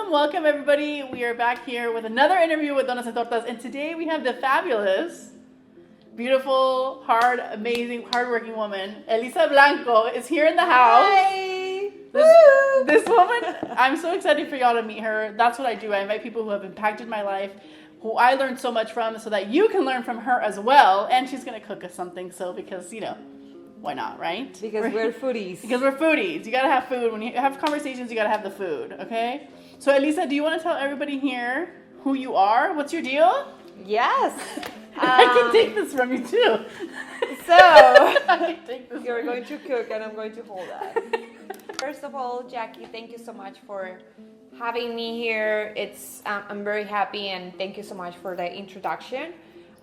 Welcome everybody. We are back here with another interview with Donas and Tortas, and today we have the fabulous, beautiful, amazing, hardworking woman, Elissa Blanco is here in the house. Hi! This woman, I'm so excited for y'all to meet her. That's what I do. I invite people who have impacted my life, who I learned so much from, so that you can learn from her as well. And she's gonna cook us something, because why not, right? Because we're foodies. Because we're foodies. You gotta have food. When you have conversations, you gotta have the food, okay? So Elissa, do you want to tell everybody here who you are? What's your deal? Yes. I can take this from you too. So, I can take this you're going to cook and I'm going to hold that. First of all, Jackie, thank you so much for having me here. I'm very happy, and thank you so much for the introduction.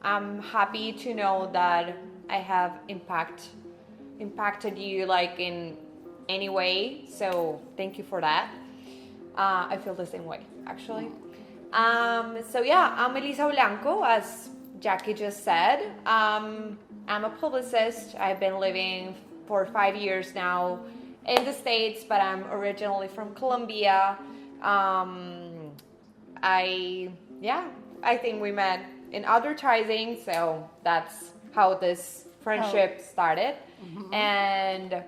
I'm happy to know that I have impacted you in any way. So thank you for that. I feel the same way, actually. So yeah, I'm Elissa Blanco, as Jackie just said. I'm a publicist. I've been living for 5 years now in the States, but I'm originally from Colombia. I think we met in advertising, so that's how this friendship started. Mm-hmm. And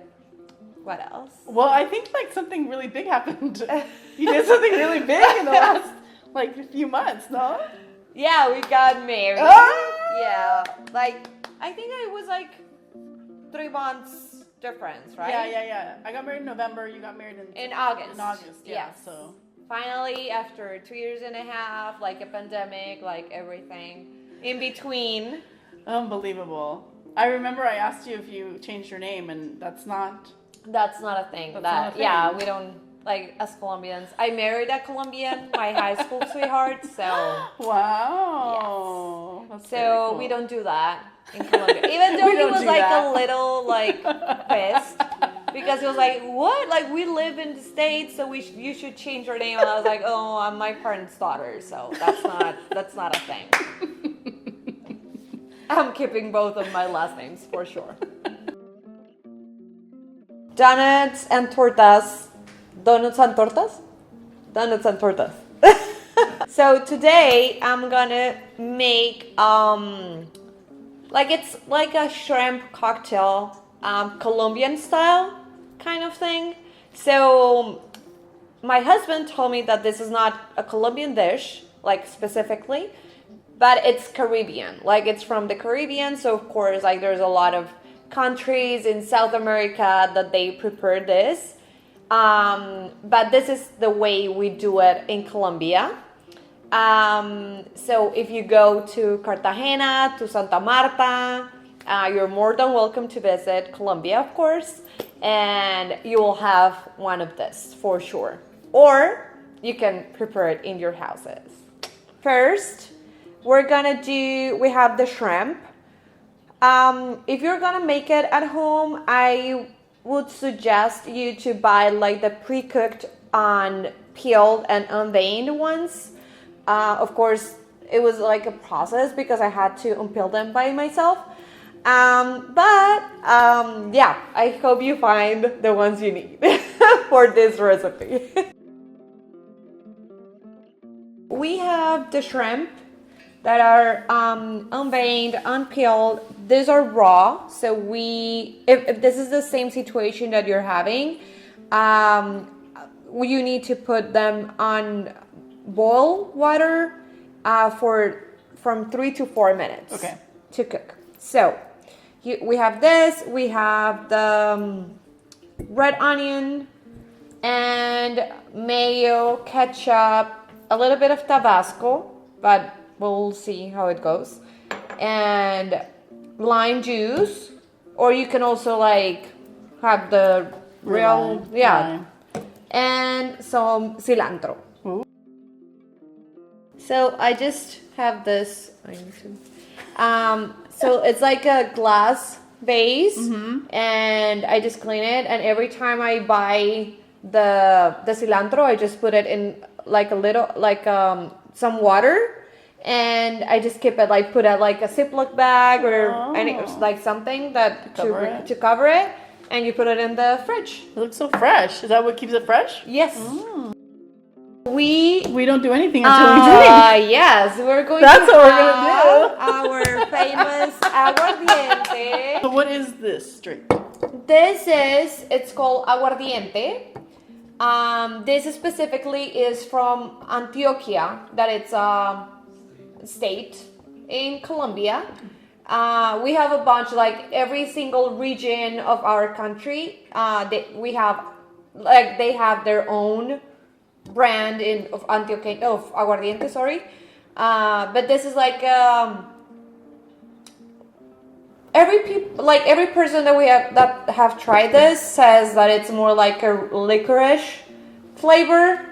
what else? Well, I think something really big happened. You did something really big in the last few months, no? Yeah, we got married. Ah! Yeah, I think it was 3 months difference, right? Yeah. I got married in November. You got married in August. In August, yeah. Yes. So finally, after 2 years and a half, a pandemic, everything in between. Unbelievable. I remember I asked you if you changed your name, and that's not a thing. Yeah, we don't, as Colombians. I married a Colombian, my high school sweetheart, so. Wow. Yes. That's so cool. We don't do that in Colombia. Even though he was a little pissed, because he was what? We live in the States, so you should change your name. And I was oh, I'm my parents' daughter, so that's not a thing. I'm keeping both of my last names for sure. Donuts and tortas. Donuts and tortas? Donuts and tortas. So today I'm gonna make it's like a shrimp cocktail, Colombian style kind of thing. So my husband told me that this is not a Colombian dish, specifically, but it's Caribbean. It's from the Caribbean, so of course there's a lot of countries in South America that they prepare this. But this is the way we do it in Colombia. So if you go to Cartagena, to Santa Marta, you're more than welcome to visit Colombia, of course, and you will have one of this for sure. Or you can prepare it in your houses. First, we have the shrimp. If you're gonna make it at home, I would suggest you to buy the pre-cooked peeled and unveined ones. Of course, it was a process because I had to unpeel them by myself. I hope you find the ones you need for this recipe. We have the shrimp that are unveined, unpeeled. These are raw, so if this is the same situation that you're having, you need to put them on boil water from 3 to 4 minutes to cook. So we have this, we have the red onion and mayo, ketchup, a little bit of Tabasco, but we'll see how it goes, and lime juice, or you can also have the real, Lime. yeah, and some cilantro. Ooh. So I just have this. So it's like a glass vase, and I just clean it. And every time I buy the cilantro, I just put it in like a little, like some water, and I just keep it, like put it like a Ziploc bag or any, like something that to cover it, and you put it in the fridge. It looks so fresh. Is that what keeps it fresh? Yes. We don't do anything until we drink. Yes, we're going That's to what we're gonna our famous aguardiente. So what is this drink? It's called aguardiente. This specifically is from Antioquia, that it's a state in Colombia. We have a bunch, like every single region of our country, they have their own brand of aguardiente, sorry. But this is like every person that have tried this says that it's more like a licorice flavor,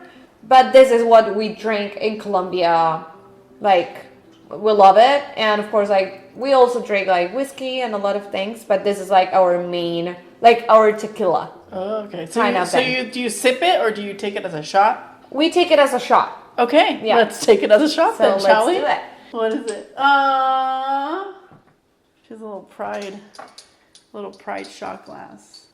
but this is what we drink in Colombia. Like, we love it, and of course, like, we also drink like whiskey and a lot of things, but this is like our main, like our tequila. Oh, okay. So do you sip it or do you take it as a shot? We take it as a shot. Okay. Yeah. Let's take it as a shot then, shall we? Let's do it. What is it? She's a little pride shot glass.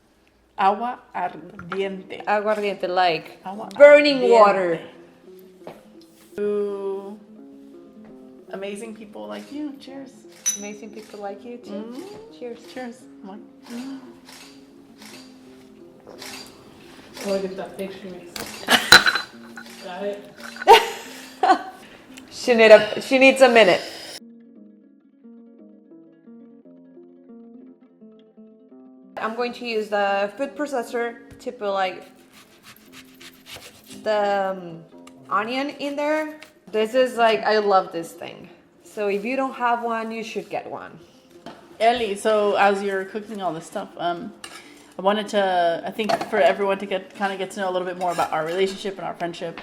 Agua ardiente. Aguardiente, like Agua burning ardiente. water. Ooh. Amazing people like you. Cheers. Amazing people like you too. Cheers. Cheers. Come on. Look at that picture mix. Got it? She needs a minute. I'm going to use the food processor to put like the onion in there. This is like, I love this thing. So if you don't have one, you should get one. Ellie, so as you're cooking all this stuff, I wanted to, I think for everyone to get to know a little bit more about our relationship and our friendship.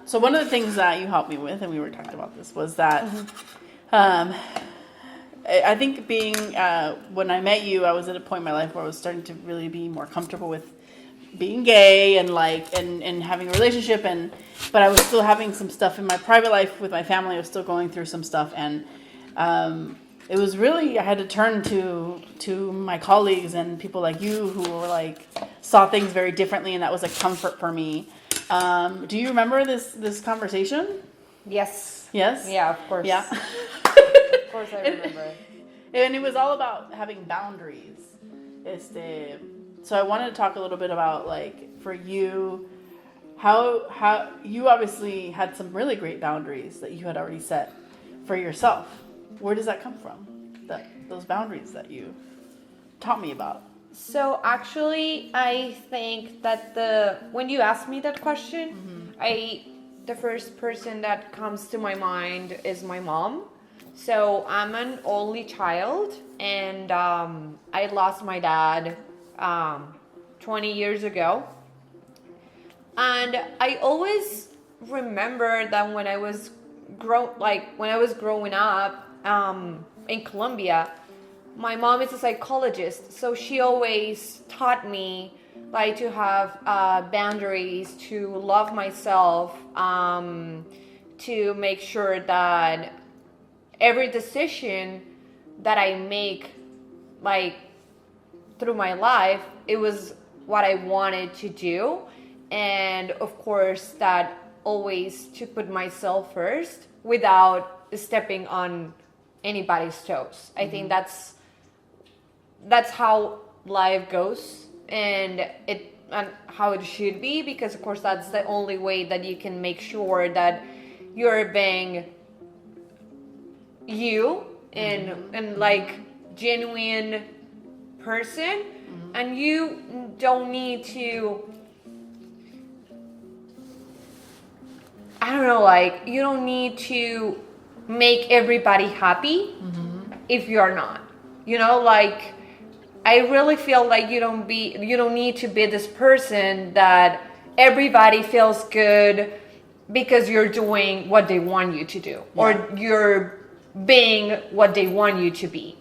So one of the things that you helped me with, and we were talking about this, was that I think when I met you, I was at a point in my life where I was starting to really be more comfortable with being gay and and having a relationship, but I was still having some stuff in my private life with my family. I was still going through some stuff, and it was really, I had to turn to my colleagues and people like you who were like, saw things very differently, and that was a comfort for me. Do you remember this conversation? Yes. Yes? Yeah, of course. Yeah. Of course I remember it. And it was all about having boundaries. So I wanted to talk a little bit about, like, for you, how you obviously had some really great boundaries that you had already set for yourself. Where does that come from? Those boundaries that you taught me about. So actually, I think that when you asked me that question, the first person that comes to my mind is my mom. So I'm an only child, and I lost my dad 20 years ago. And I always remember that when I was growing up in Colombia, my mom is a psychologist, so she always taught me like to have boundaries, to love myself, to make sure that every decision that I make, like through my life, it was what I wanted to do, and of course that always to put myself first without stepping on anybody's toes. I think that's how life goes, and how it should be, because of course that's the only way that you can make sure that you're being you and like genuine person, and you don't need to, I don't know, like you don't need to make everybody happy if you are not, like I really feel like you don't need to be this person that everybody feels good because you're doing what they want you to do, or you're being what they want you to be.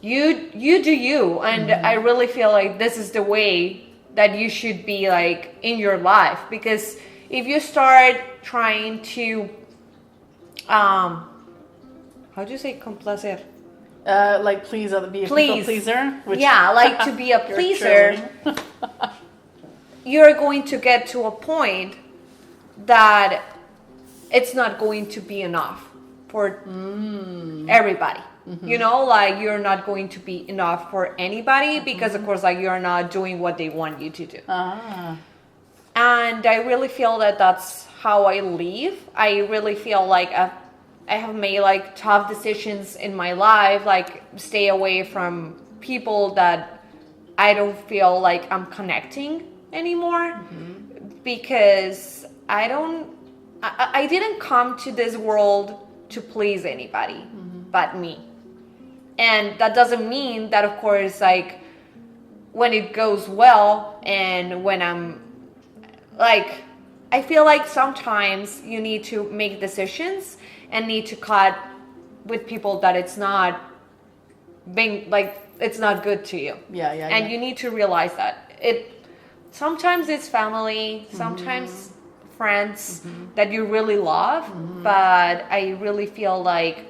You do you, and I really feel like this is the way that you should be like in your life, because if you start trying to how do you say complacer? Like please other be a people pleaser. Which Like to be a pleaser. You're going to get to a point that it's not going to be enough for everybody. You know, like you're not going to be enough for anybody because of course like you're not doing what they want you to do. And I really feel that that's how I live. I really feel like I have made like tough decisions in my life, like stay away from people that I don't feel like I'm connecting anymore, because I didn't come to this world to please anybody but me. And that doesn't mean that, of course, like when it goes well and when I'm like, I feel like sometimes you need to make decisions and need to cut with people that it's not being like, it's not good to you. And you need to realize that sometimes it's family, sometimes friends that you really love, but I really feel like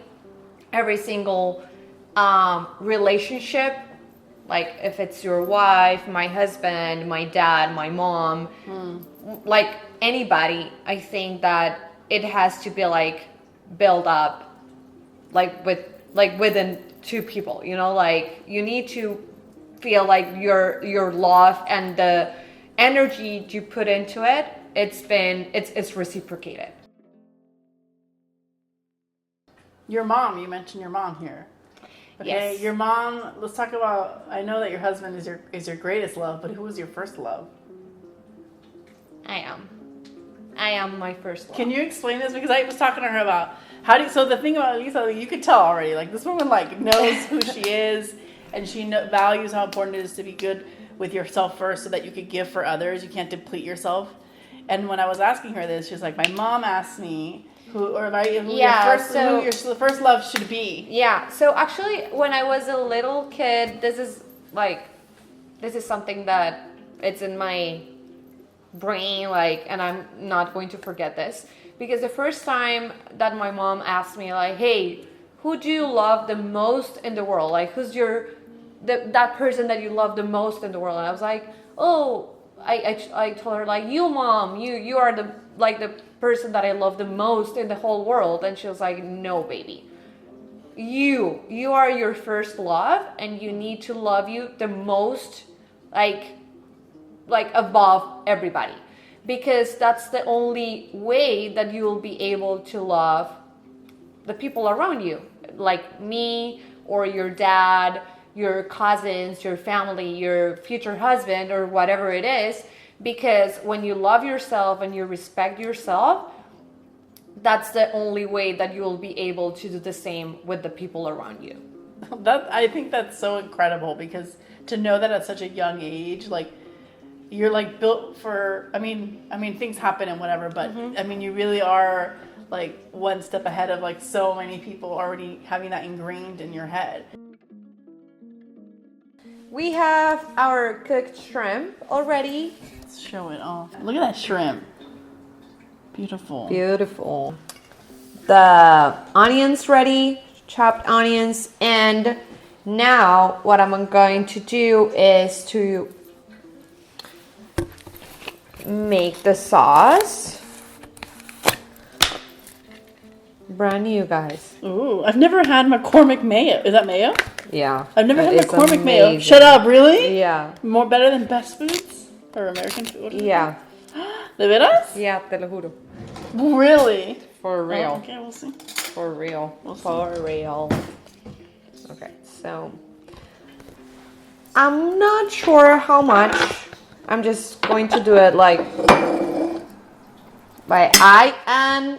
every single relationship, like if it's your wife, my husband, my dad, my mom, like anybody, I think that it has to be like build up like within two people, you know, like you need to feel like your love and the energy you put into it, it's reciprocated. Your mom, you mentioned your mom here. Okay, Yes. your mom, let's talk about, I know that your husband is your greatest love, but who was your first love? I am my first love. Can you explain this? Because I was talking to her about so the thing about Elissa, you could tell already, like this woman like knows who she is, and she values how important it is to be good with yourself first so that you could give for others. You can't deplete yourself. And when I was asking her this, she was like, my mom asked me who your first love should be. Yeah, so actually when I was a little kid, this is something that it's in my brain, like, and I'm not going to forget this, because the first time that my mom asked me like, hey, who do you love the most in the world, like who's that person that you love the most in the world, and I was like, oh, I told her like, you mom, you are the person that I love the most in the whole world. And she was like, no baby, you are your first love, and you need to love you the most, like above everybody, because that's the only way that you will be able to love the people around you, like me or your dad, your cousins, your family, your future husband, or whatever it is. Because when you love yourself and you respect yourself, that's the only way that you will be able to do the same with the people around you. I think that's so incredible, because to know that at such a young age, like you're like built for, I mean things happen and whatever, but I mean you really are like one step ahead of like so many people already having that ingrained in your head. We have our cooked shrimp already. Let's show it off. Look at that shrimp. Beautiful. Beautiful. The onions ready, chopped onions, and now what I'm going to do is to make the sauce. Brand new, guys. Ooh, I've never had McCormick mayo. Is that mayo? Yeah. I've never had McCormick amazing. mayo. Shut up, really? Yeah. More better than Best Foods? Or American Food? Yeah. ¿De veras? Yeah, te lo juro. Really? For real. Oh, okay, we'll see. For real. We'll see. For real. Okay, so I'm not sure how much. I'm just going to do it like by eye and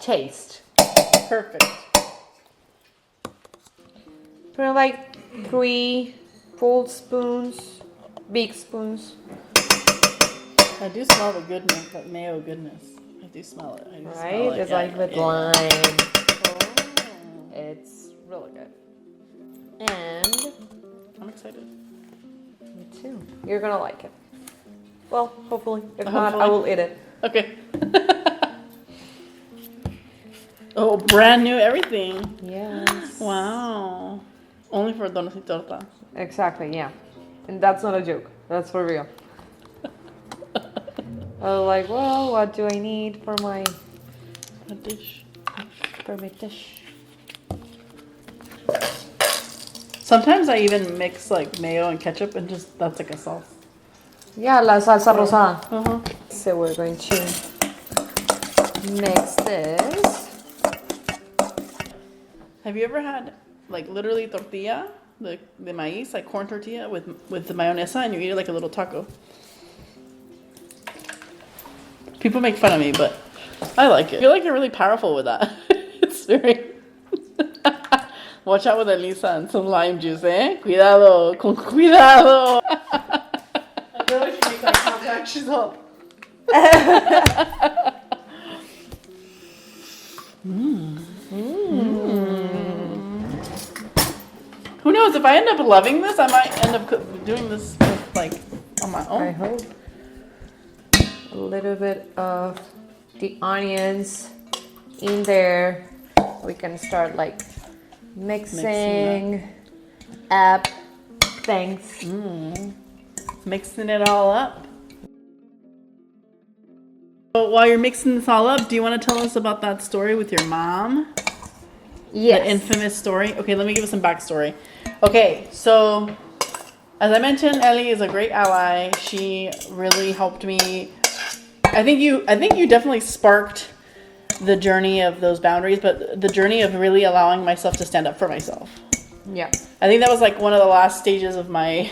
taste. Perfect. Put like 3 full spoons, big spoons. I do smell the goodness, that mayo goodness. I do smell it. I do Right? smell it. It's Yeah, like yeah, with yeah. lime. Oh. It's really good. And I'm excited. me too. You're gonna like it. Well, hopefully. If not, I Hopefully. will eat it. Okay. Oh, brand new everything. Yes. Wow. Only for donuts y tortas. Exactly, yeah. And that's not a joke. That's for real. I was like, well, what do I need for my A dish. dish? Sometimes I even mix like mayo and ketchup and just that's like a sauce. Yeah, la salsa rosada. Uh-huh. So we're going to mix this. Have you ever had like literally tortilla, the maíz, like corn tortilla with the mayonesa, and you eat it like a little taco? People make fun of me, but I like it. I feel like you're really powerful with that. It's very. Watch out with Elissa and some lime juice, eh? Cuidado, con cuidado. I feel like she makes eye contact. She's up. Who knows? If I end up loving this, I might end up doing this like on my I own. hope. A little bit of the onions in there. We can start like mixing up things. Mixing it all up. So while you're mixing this all up, do you want to tell us about that story with your mom? Yes. The infamous story. Okay, let me give you some backstory. Okay, so as I mentioned, Ellie is a great ally. She really helped me. I think you definitely sparked the journey of those boundaries, but the journey of really allowing myself to stand up for myself. Yeah. I think that was like one of the last stages of my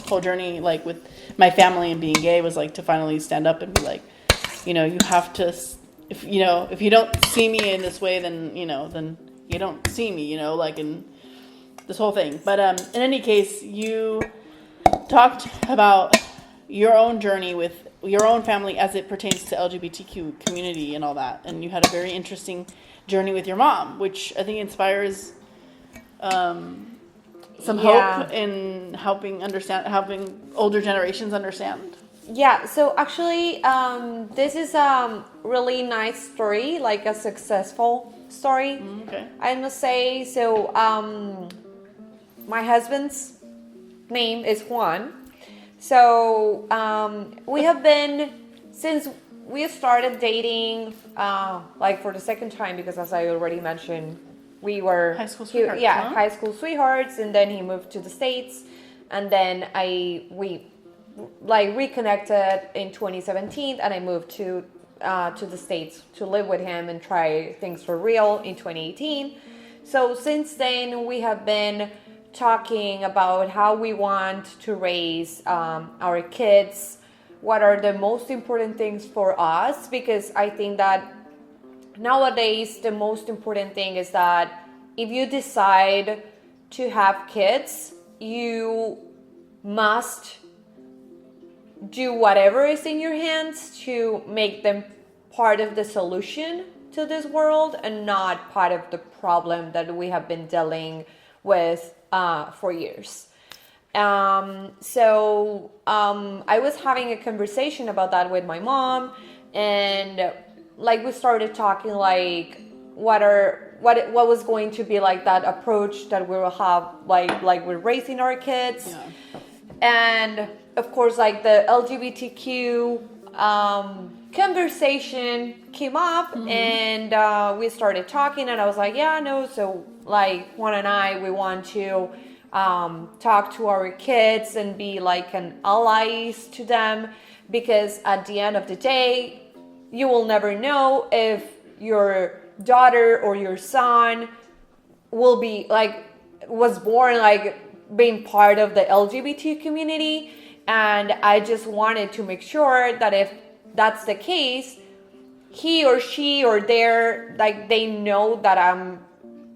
whole journey, like with my family and being gay, was like to finally stand up and be like, you know, you have to, if you don't see me in this way, then you don't see me, like in this whole thing. But in any case, you talked about your own journey with your own family as it pertains to LGBTQ community and all that, and you had a very interesting journey with your mom, which I think inspires some hope in helping older generations understand. Yeah, so actually, this is a really nice story, like a successful story. Okay. I must say. So, my husband's name is Juan. So, we have been, since we started dating, like for the second time, because as I already mentioned, we were high school sweethearts. high school sweethearts, and then he moved to the States, and then we reconnected in 2017, and I moved to the States to live with him and try things for real in 2018. So since then, we have been talking about how we want to raise our kids, what are the most important things for us, because I think that nowadays the most important thing is that if you decide to have kids, you must do whatever is in your hands to make them part of the solution to this world and not part of the problem that we have been dealing with for years. So I was having a conversation about that with my mom, and like we started talking like what was going to be like that approach that we will have like we're raising our kids. Yeah. And of course, like the LGBTQ conversation came up, and we started talking, and I was like, yeah, no, so like Juan and I, we want to talk to our kids and be like an allies to them, because at the end of the day, you will never know if your daughter or your son will be like was born like being part of the LGBT community. And I just wanted to make sure that if that's the case, he or she or they know that I'm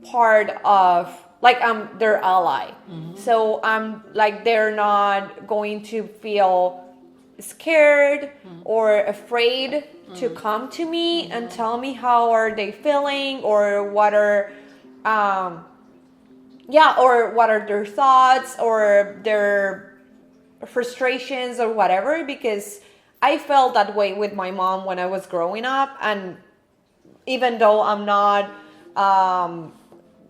part of like I'm their ally. So I'm like, they're not going to feel scared or afraid to come to me and tell me how are they feeling, or what are or what are their thoughts or their frustrations or whatever, because I felt that way with my mom when I was growing up. And even though I'm not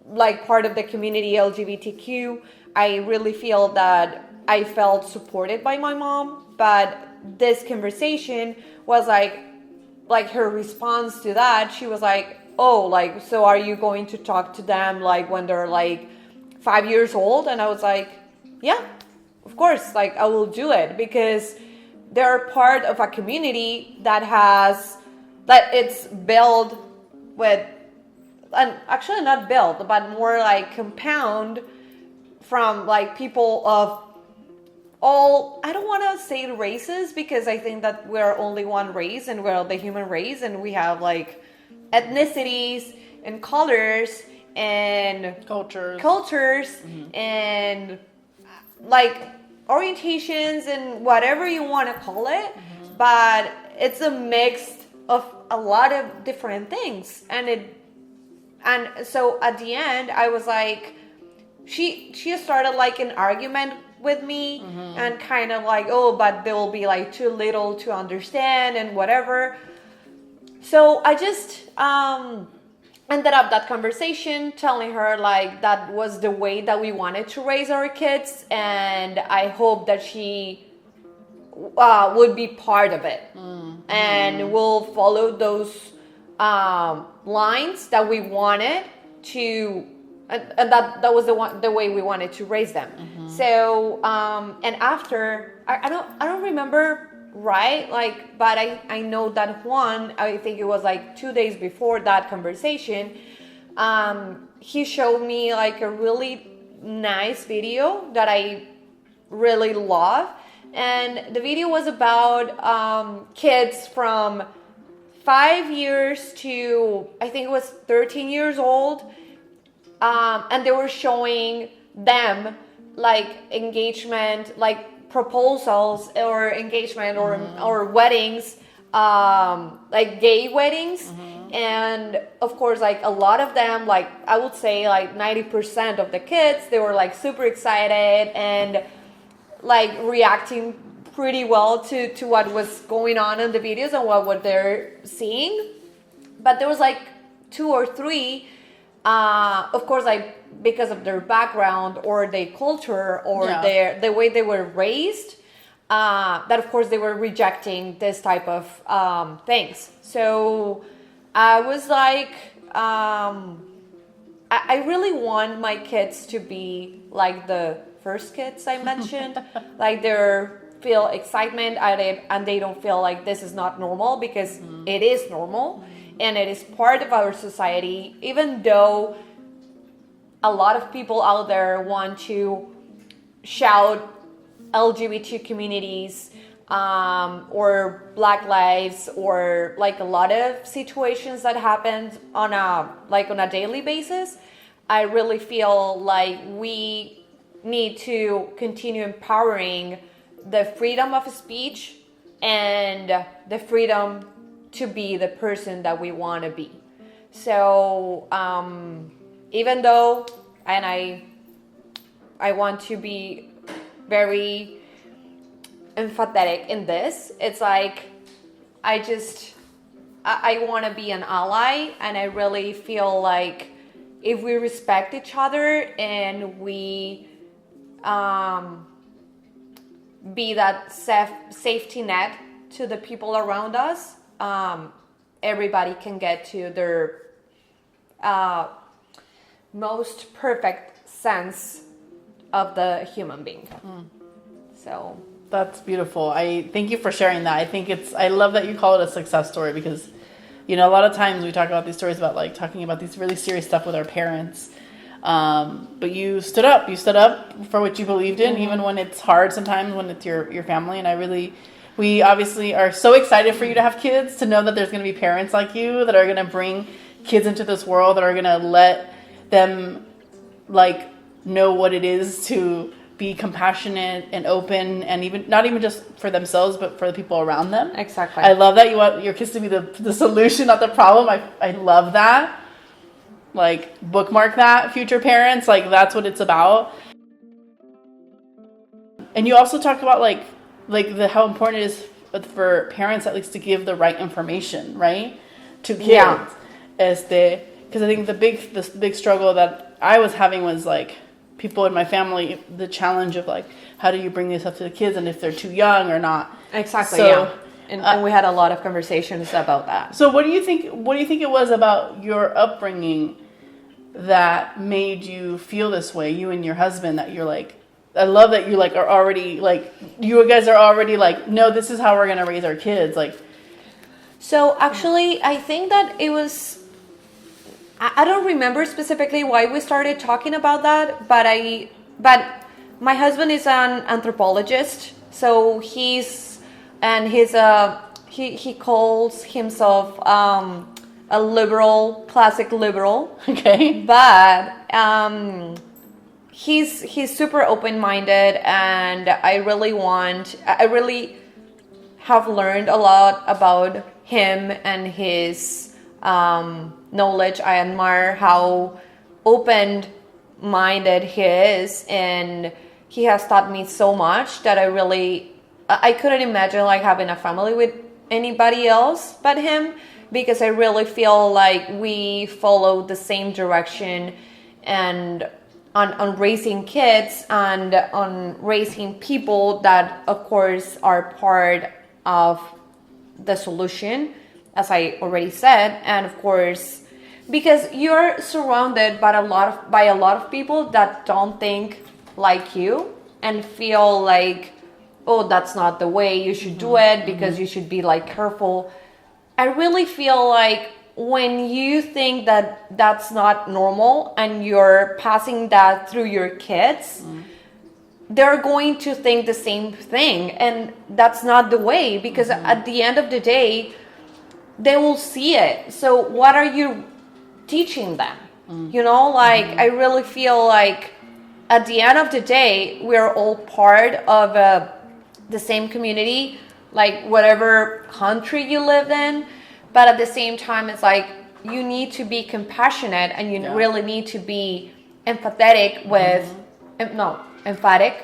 like part of the community LGBTQ, I really feel that I felt supported by my mom. But this conversation was like her response to that, she was like, oh, like, so are you going to talk to them like when they're like 5 years old? And I was like, yeah, of course, like I will do it, because they're part of a community that it's built with, and actually not built, but more like compound from like people of all, I don't want to say races, because I think that we're only one race and we're the human race, and we have like ethnicities and colors and cultures and like orientations and whatever you want to call it, but it's a mix of a lot of different things. And so at the end I was like, she started like an argument with me and kind of like, oh, but they'll be like too little to understand and whatever. So I just ended up that conversation telling her like that was the way that we wanted to raise our kids, and I hope that she would be part of it and will follow those lines that we wanted to, and that was the way we wanted to raise them. So and after I don't remember right, like, but I know that Juan, I think it was like 2 days before that conversation, he showed me like a really nice video that I really love. And the video was about kids from 5 years to, I think it was 13 years old, and they were showing them like engagement, like proposals or engagement or weddings, like gay weddings. And of course, like a lot of them, like I would say like 90% of the kids, they were like super excited and like reacting pretty well to what was going on in the videos and what they're seeing. But there was like 2 or 3, of course, like because of their background or their culture or the way they were raised, that of course they were rejecting this type of things. So I was like, I really want my kids to be like the first kids I mentioned, like they feel excitement and they don't feel like this is not normal, because it is normal and it is part of our society, even though a lot of people out there want to shout LGBT communities or Black lives, or like a lot of situations that happen on a daily basis. I really feel like we need to continue empowering the freedom of speech and the freedom to be the person that we want to be. So even though, and I want to be very emphatic in this, it's like I want to be an ally, and I really feel like if we respect each other and we be that safety net to the people around us, everybody can get to their most perfect sense of the human being. So that's beautiful. I thank you for sharing that. I love that you call it a success story, because a lot of times we talk about these stories about like talking about these really serious stuff with our parents, but you stood up for what you believed in, even when it's hard sometimes, when it's your family. And we obviously are so excited for you to have kids, to know that there's going to be parents like you that are going to bring kids into this world, that are going to let them like know what it is to be compassionate and open, and even not even just for themselves but for the people around them. Exactly. I love that you want your kids to be the solution, not the problem. I love that. Like, bookmark that, future parents. Like, that's what it's about. And you also talk about like how important it is for parents at least to give the right information, right, to kids. Yeah. Because I think the big struggle that I was having was like people in my family, the challenge of like, how do you bring this up to the kids, and if they're too young or not. Exactly. So, yeah. And we had a lot of conversations about that. So what do you think it was about your upbringing that made you feel this way, you and your husband, that you're like, I love that you like are already like, you guys are already like, no, this is how we're gonna raise our kids, like. So actually, I think that it was, I don't remember specifically why we started talking about that, but my husband is an anthropologist, so he calls himself a liberal, classic liberal. Okay. But he's super open-minded, and I really have learned a lot about him and his knowledge. I admire how open-minded he is, and he has taught me so much that I couldn't imagine like having a family with anybody else but him, because I really feel like we follow the same direction and on raising kids and on raising people that of course are part of the solution, as I already said. And of course, because you're surrounded by a lot of people that don't think like you and feel like, oh, that's not the way you should do it, because you should be like careful. I really feel like when you think that that's not normal and you're passing that through your kids, they're going to think the same thing, and that's not the way, because at the end of the day they will see it. So what are you teaching them? You know, like I really feel like at the end of the day we're all part of the same community, like whatever country you live in, but at the same time it's like you need to be compassionate, and you really need to be empathetic with empathetic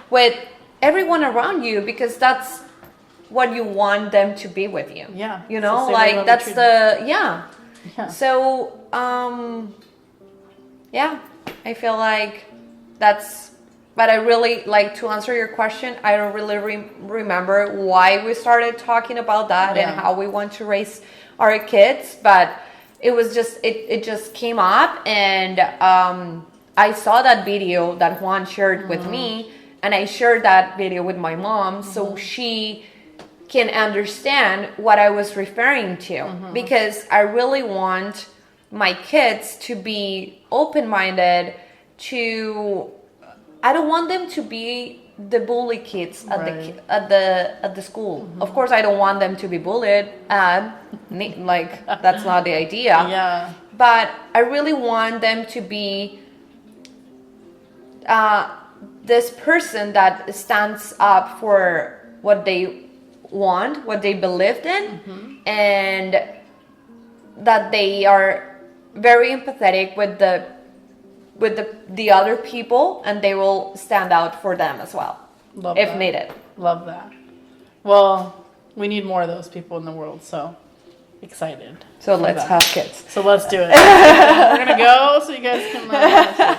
with everyone around you, because that's what you want them to be with you. Yeah. You know, like that's yeah. So I feel like that's, but I really, like, to answer your question, I don't really remember why we started talking about that and how we want to raise our kids, but it was just, it just came up, and I saw that video that Juan shared with me, and I shared that video with my mom so she can understand what I was referring to, because I really want my kids to be open-minded, I don't want them to be the bully kids at the school. Of course, I don't want them to be bullied, like that's not the idea. Yeah. But I really want them to be this person that stands up for what they want, what they believed in, and that they are very empathetic with the other people, and they will stand out for them as well. Love if that. needed. Love that. Well, we need more of those people in the world, so excited. So let's have kids. So let's do it. We're gonna go so you guys can learn.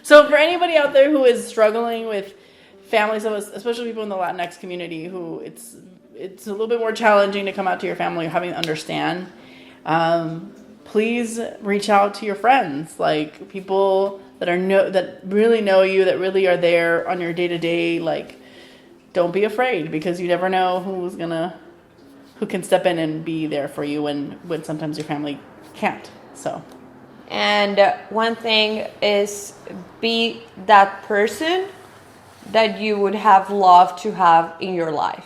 So for anybody out there who is struggling with families, especially people in the Latinx community, who it's a little bit more challenging to come out to your family or having to understand, please reach out to your friends, like people that really know you, that really are there on your day-to-day. Like, don't be afraid, because you never know who can step in and be there for you when sometimes your family can't. So, and one thing is, be that person that you would have loved to have in your life,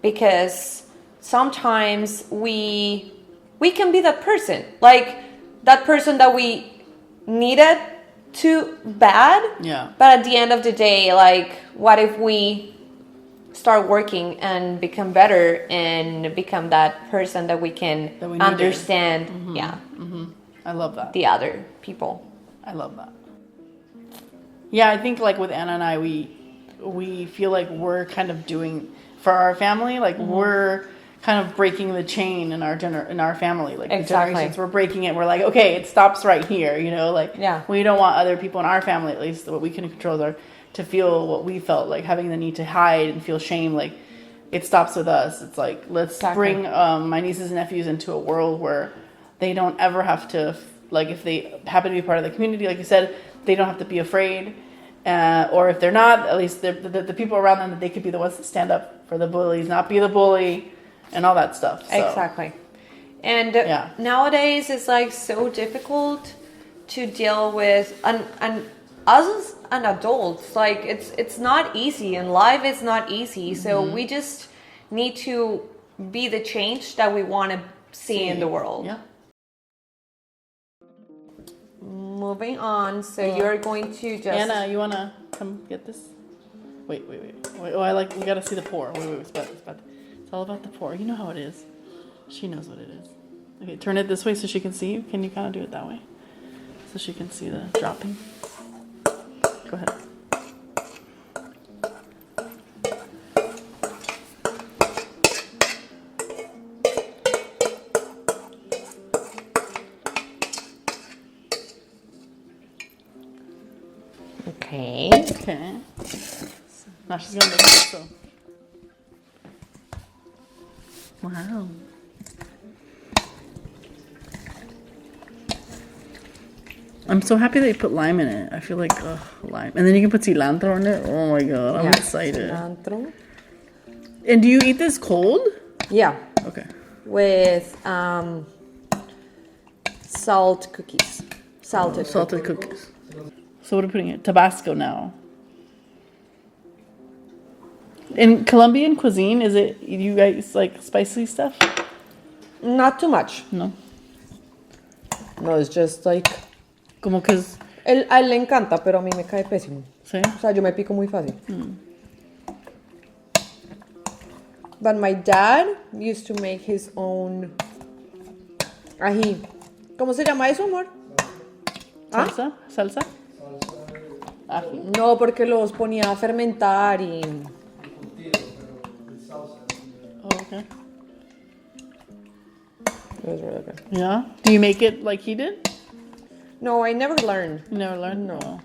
because sometimes we we can be that person, like that person that we needed too bad. Yeah. But at the end of the day, like, what if we start working and become better and become that person that we can understand? Mm-hmm. Yeah. Mm-hmm. I love that. The other people. I love that. Yeah, I think like with Anna and I, we feel like we're kind of doing for our family, like we're kind of breaking the chain in our family, like the generations. We're breaking it. We're like, okay, it stops right here, you know, like we don't want other people in our family, at least what we can control, are to feel what we felt, like having the need to hide and feel shame. Like it stops with us. It's like let's bring my nieces and nephews into a world where they don't ever have to, like if they happen to be part of the community, like you said, they don't have to be afraid. Or if they're not, at least the people around them, that they could be the ones that stand up for the bullies, not be the bully, and all that stuff. So. Exactly. And nowadays it's like so difficult to deal with, and us as an adult, like it's not easy, and life is not easy. So we just need to be the change that we want to see in the world. Yeah. Moving on, so you're going to just... Anna, you want to come get this? Wait. Oh, we got to see the pour. Wait, it's all about the pour. You know how it is. She knows what it is. Okay, turn it this way so she can see you. Can you kind of do it that way? So she can see the dropping. Go ahead. Okay. Now she's gonna make it so. Wow. I'm so happy that you put lime in it. I feel like lime, and then you can put cilantro in it. Oh my god, I'm excited. Cilantro. And do you eat this cold? Yeah. Okay. With salt cookies. Salted cookies. So what are we putting in? Tabasco now. In Colombian cuisine, is it, you guys like spicy stuff? Not too much. No. No, it's just like... Como que es... A él le encanta, pero a mí me cae pésimo. ¿Sí? O sea, yo me pico muy fácil. But my dad used to make his own ají. ¿Cómo se llama eso, amor? ¿Salsa? ¿Salsa? ¿Ají? No, porque los ponía a fermentar y... Oh, okay. It was really good. Yeah? Do you make it like he did? No, I never learned. You never learned? No. Oh.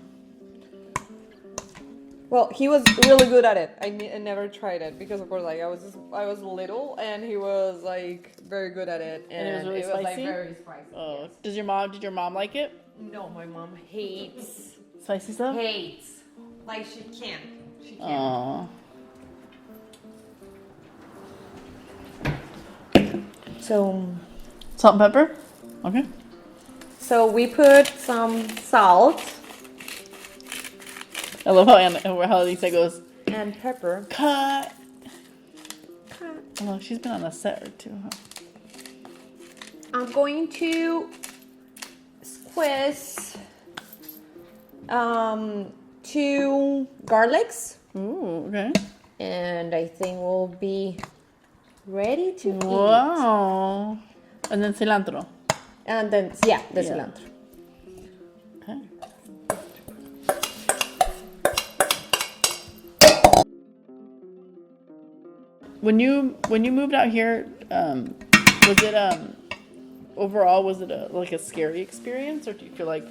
Well, he was really good at it. I never tried it because, of course, like I was little and he was like very good at it, And it was really spicy? like very spicy. Oh. Yes. Did your mom like it? No, my mom hates Spicy stuff? like she can't. Oh. So Salt and pepper? Okay. So we put some salt I love how Elissa goes, and pepper. cut. Oh, she's been on a set or two, huh? I'm going to squeeze 2 garlics, Ooh, okay. and I think we'll be ready to eat. Wow. And then cilantro. And then the cilantro. Okay. When you moved out here, was it overall like a scary experience, or do you feel like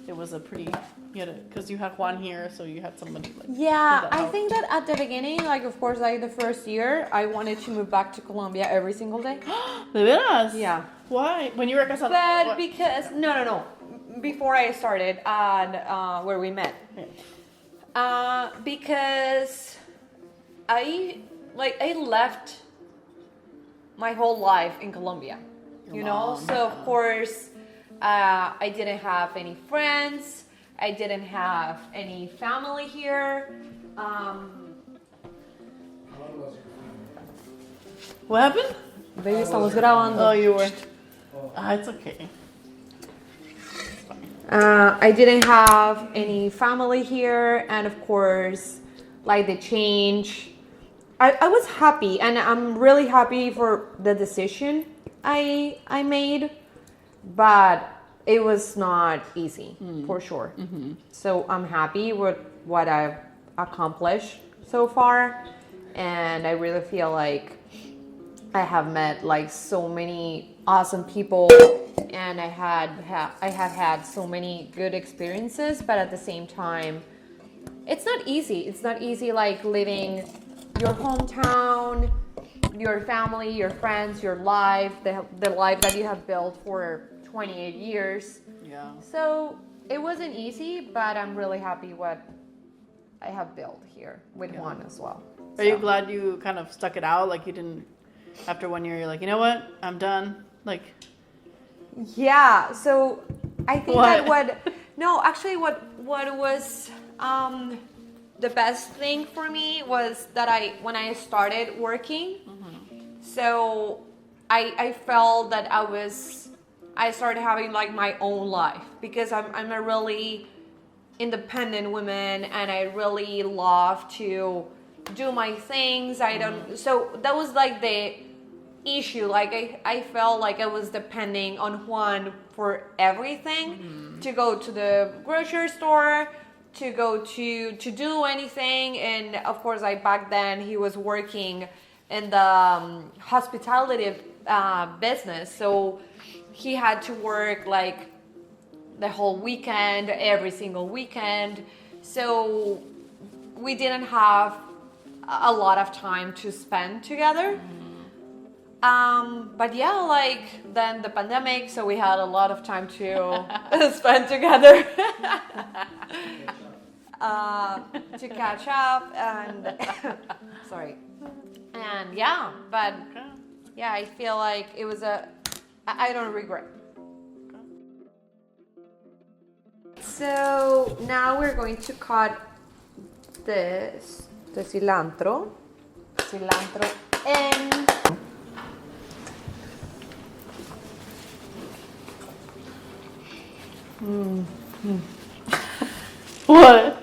it was a pretty, because you had Juan here, so you had somebody like... Yeah, I think that at the beginning, like of course, like the first year, I wanted to move back to Colombia every single day. ¿De veras? Yeah. Why? When you were casada? But because no, before I started and where we met, because I left my whole life in Colombia, you know. So of course, I didn't have any friends. I didn't have any family here. What happened? Baby, estamos grabando. Oh, you were. It's okay. I didn't have any family here, and of course, like the change. I was happy, and I'm really happy for the decision I made, but it was not easy for sure. So I'm happy with what I've accomplished so far, and I really feel like I have met like so many awesome people, and I have had so many good experiences, but at the same time, it's not easy. It's not easy like living your hometown, your family, your friends, your life, the life that you have built for 28 years. Yeah. So it wasn't easy, but I'm really happy what I have built here with Juan as well. Are you glad you kind of stuck it out? Like you didn't, after 1 year, you're like, you know what? I'm done. Like. Yeah. So I think What? what was the best thing for me was that when I started working, so I felt that I started having like my own life, because I'm a really independent woman, and I really love to do my things. So that was like the issue. Like I felt like I was depending on Juan for everything, to go to the grocery store, to go to do anything. And of course, back then he was working in the hospitality business, so he had to work like the whole weekend, every single weekend. So we didn't have a lot of time to spend together. But yeah, like then the pandemic, so we had a lot of time to spend together. To catch up, and sorry. And yeah, but yeah, I feel like it was I don't regret. So now we're going to cut the cilantro in. What?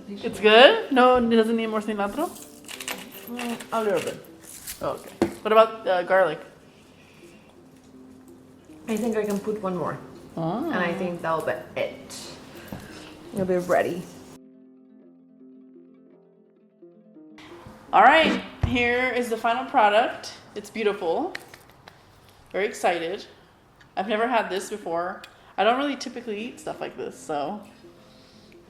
It's good? No, it doesn't need more cilantro? A little bit. Oh, okay. What about garlic? I think I can put one more. Oh. And I think that'll be it. It'll be ready. All right, here is the final product. It's beautiful. Very excited. I've never had this before. I don't really typically eat stuff like this, so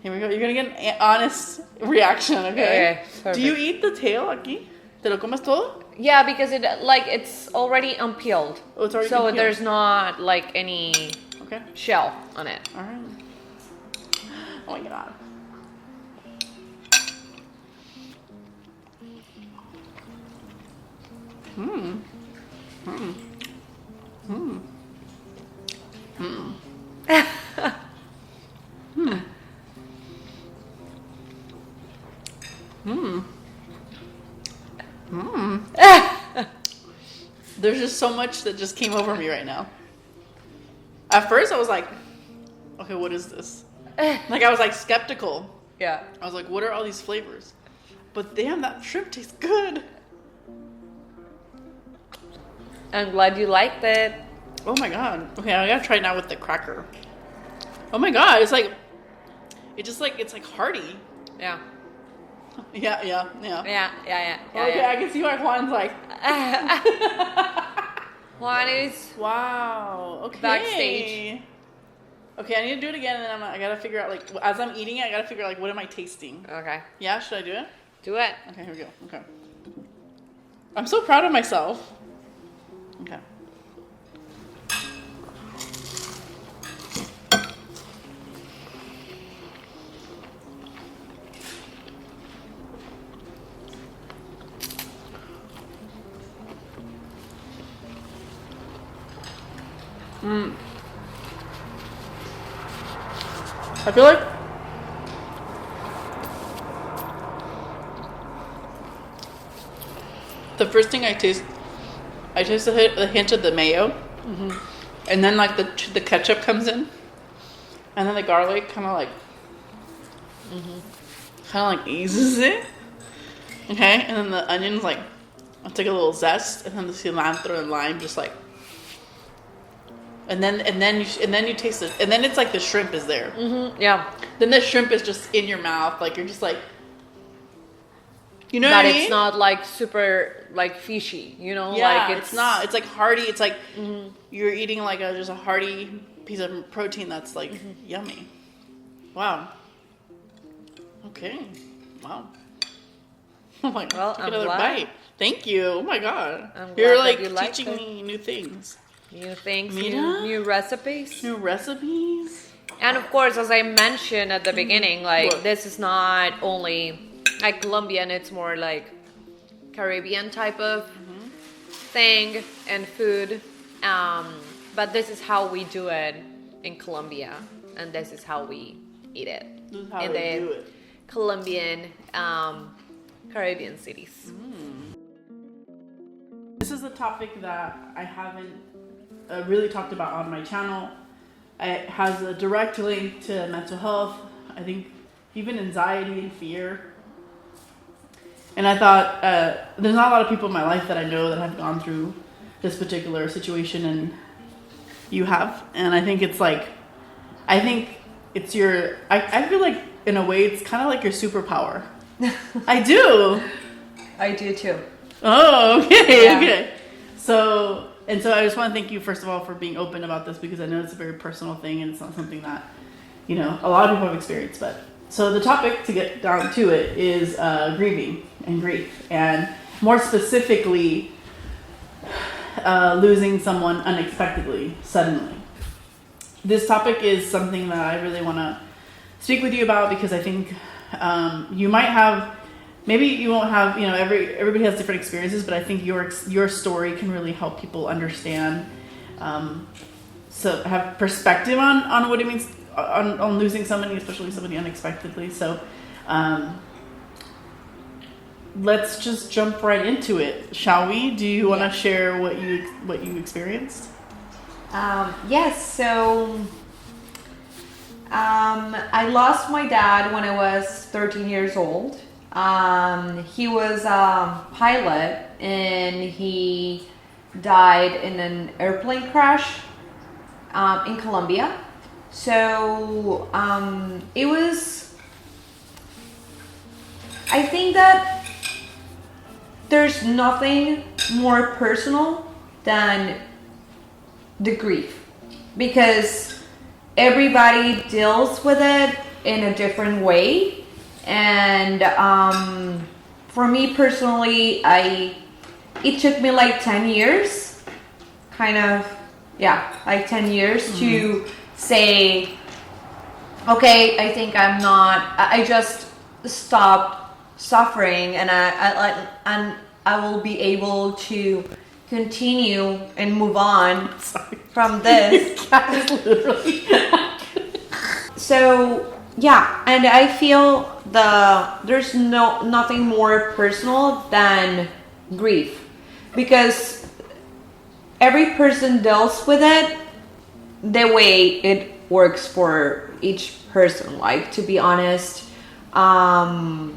here we go. You're gonna get an honest reaction, okay? Okay, Do you eat the tail aquí? ¿Te lo comes todo? Yeah, because it's already unpeeled. Oh, it's already so unpeeled. there's not like any Okay. shell on it. All right. Oh my god. Hmm. Hmm. Hmm. Hmm. Hmm. Hmm. Hmm. There's just so much that just came over me right now. At first, I was like, okay, what is this? Like, I was like skeptical. Yeah. I was like, what are all these flavors? But damn, that shrimp tastes good. I'm glad you liked it. Oh my god. Okay, I gotta try it now with the cracker. Oh my god, it's like, it's like hearty. Yeah. Yeah. Yeah. Okay, I can see why Juan's like. Juan is Wow. Okay. backstage. Okay, I need to do it again, and then I gotta figure out, like, as I'm eating it, I gotta figure out, like, what am I tasting? Okay. Yeah, should I do it? Do it. Okay, here we go. Okay. I'm so proud of myself. Okay. I feel like the first thing I taste a hint of the mayo. And then like the ketchup comes in, and then the garlic kind of like eases it. Okay, and then the onions like it's like a little zest, and then the cilantro and lime just like. And then you taste it, and then it's like the shrimp is there. Yeah. Then the shrimp is just in your mouth, like you're just like, you know But what I mean? it's not like super like fishy, you know? Yeah, Like it's not. It's like hearty. It's like you're eating like just a hearty piece of protein that's like yummy. Wow. Okay. Wow. Oh my god. Well, Take I'm another glad. bite. Thank you. Oh my god. I'm You're glad like that you liked teaching it. me new things. New things, Mira. new recipes. New recipes. And of course, as I mentioned at the beginning, like What? this is not only like Colombian, it's more like Caribbean type of thing and food. But this is how we do it in Colombia, and this is how we eat it This is how in they the do it. Colombian Caribbean cities. This is a topic that I haven't really talked about on my channel. It has a direct link to mental health. I think even anxiety and fear. And I thought there's not a lot of people in my life that I know that have gone through this particular situation, and you have. And I think it's like, I feel like in a way it's kind of like your superpower. I do. I do too. Oh, okay, Yeah. okay. So I just want to thank you, first of all, for being open about this, because I know it's a very personal thing and it's not something that, a lot of people have experienced. But so the topic, to get down to it, is grieving and grief, and more specifically, losing someone unexpectedly, suddenly. This topic is something that I really want to speak with you about, because I think you might have. Maybe you won't have, everybody has different experiences, but I think your story can really help people understand, so have perspective on what it means on losing somebody, especially somebody unexpectedly. So let's just jump right into it, shall we? Do you want to share what you experienced? Yes, so I lost my dad when I was 13 years old. He was a pilot and he died in an airplane crash in Colombia. So it was, I think that there's nothing more personal than the grief, because everybody deals with it in a different way. And for me personally, it took me like 10 years, like 10 years to say, okay, I think I just stopped suffering, and I will be able to continue and move on from this. Literally. So yeah, and I feel there's nothing more personal than grief, because every person deals with it the way it works for each person. Like, to be honest, for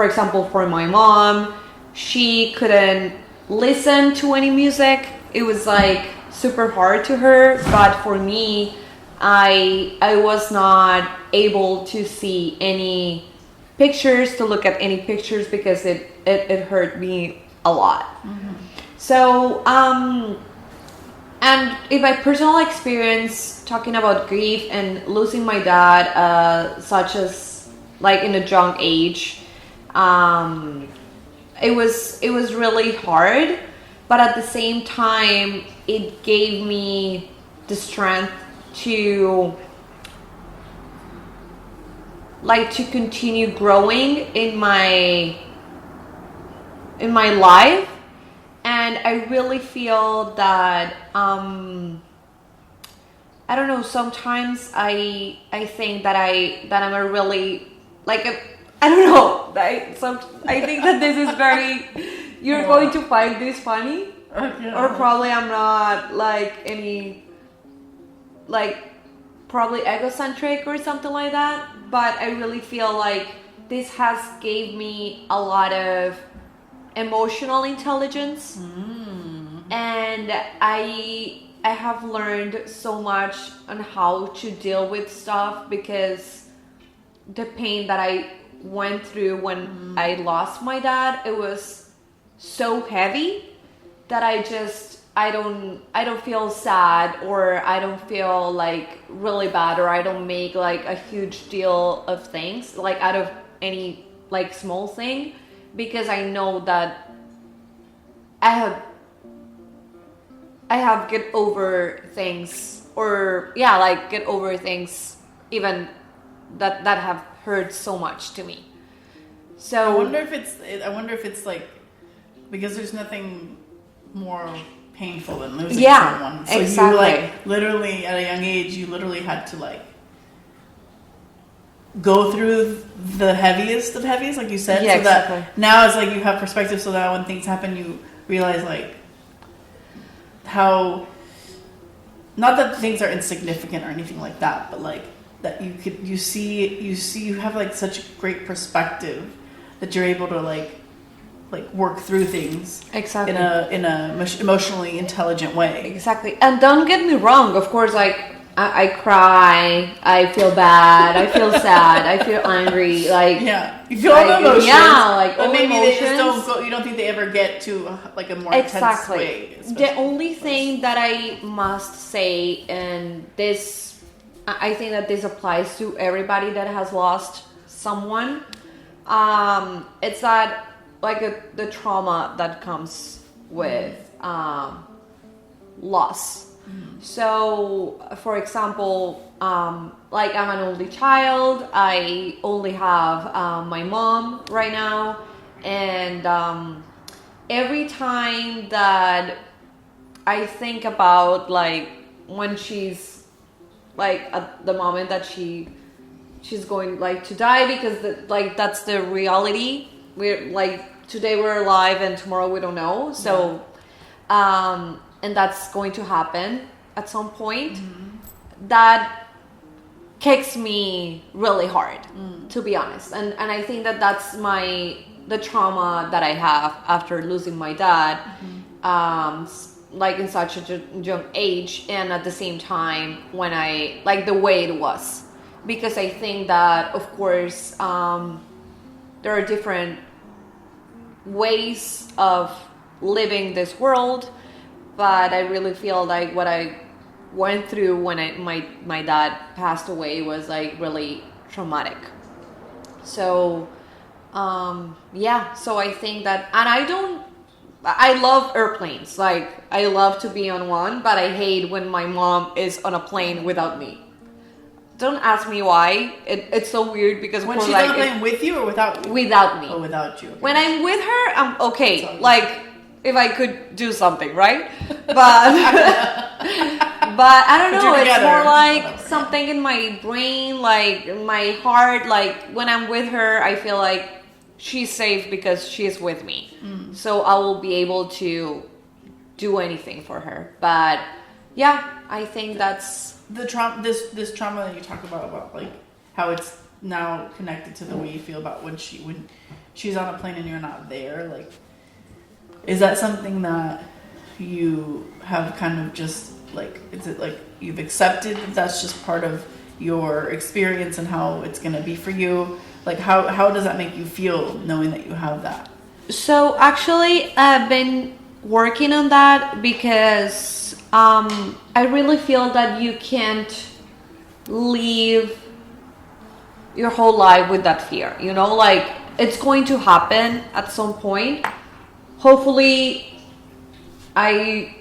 example, for my mom, she couldn't listen to any music. It was like super hard to her, but for me, I was not able to see any pictures, to look at any pictures, because it hurt me a lot. So and in my personal experience, talking about grief and losing my dad, such as like in a young age, it was really hard, but at the same time it gave me the strength to continue growing in my life. And I really feel that I don't know, sometimes I think that I'm a really I don't know, I think that this is very, you're going to find this funny, Okay. or probably I'm not like any, like probably egocentric or something like that. But I really feel like this has gave me a lot of emotional intelligence, and I have learned so much on how to deal with stuff, because the pain that I went through when I lost my dad, it was so heavy that I don't feel sad, or I don't feel like really bad, or I don't make like a huge deal of things like out of any like small thing, because I know that I have get over things, or like get over things even that have hurt so much to me. So I wonder if it's like, because there's nothing more painful than losing someone. So exactly. you like literally at a young age, you literally had to like go through the heaviest of heavies, like you said. Yeah, so exactly. that now it's like you have perspective, so that when things happen, you realize like how, not that things are insignificant or anything like that, but like that you have like such great perspective that you're able to like work through things exactly in a emotionally intelligent way. Exactly. And don't get me wrong, of course, like I cry, I feel bad, I feel sad, I feel angry, like you feel all the emotions. Like but all maybe emotions. they just don't go. You don't think they ever get to like a more intense way. The only thing that I must say, and this, I think that this applies to everybody that has lost someone, it's that like the trauma that comes with loss. So, for example, like I'm an only child. I only have my mom right now, and every time that I think about like when she's like at the moment that she's going like to die, because that's the reality. We're like today we're alive and tomorrow we don't know. So and that's going to happen at some point. That kicks me really hard, to be honest. And I think that that's the trauma that I have after losing my dad, like in such a young age, and at the same time when I like the way it was, because I think that of course there are different ways of living this world, but I really feel like what I went through when my dad passed away was like really traumatic. So so I think that, and I love airplanes, like I love to be on one, but I hate when my mom is on a plane without me. Don't ask me why. It's so weird, because when she's on a plane with you or without you? Without me. Oh, without you. Okay. When I'm with her, I'm okay. Like if I could do something, right? But but I don't know. It's more like something in my brain, like my heart. Like when I'm with her, I feel like she's safe because she's with me. So I will be able to do anything for her. But yeah, I think that's the trauma. This trauma that you talk about like how it's now connected to the way you feel about when she's on a plane and you're not there. Like, is that something that you have kind of just like, is it like you've accepted that that's just part of your experience and how it's going to be for you? Like how does that make you feel knowing that you have that? So actually I've been working on that, because I really feel that you can't live your whole life with that fear, like it's going to happen at some point. Hopefully I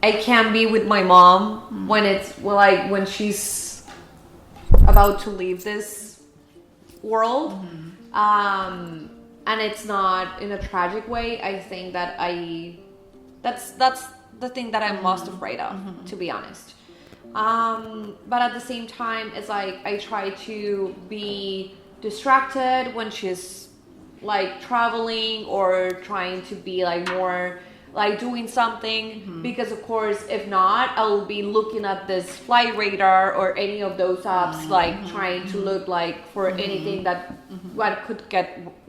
can be with my mom when she's about to leave this world. And it's not in a tragic way. I think that that's the thing that I'm most afraid of, to be honest. But at the same time, it's like I try to be distracted when she's like traveling or trying to be like more like doing something, because of course if not, I'll be looking at this flight radar or any of those apps, like trying to look like for anything that what could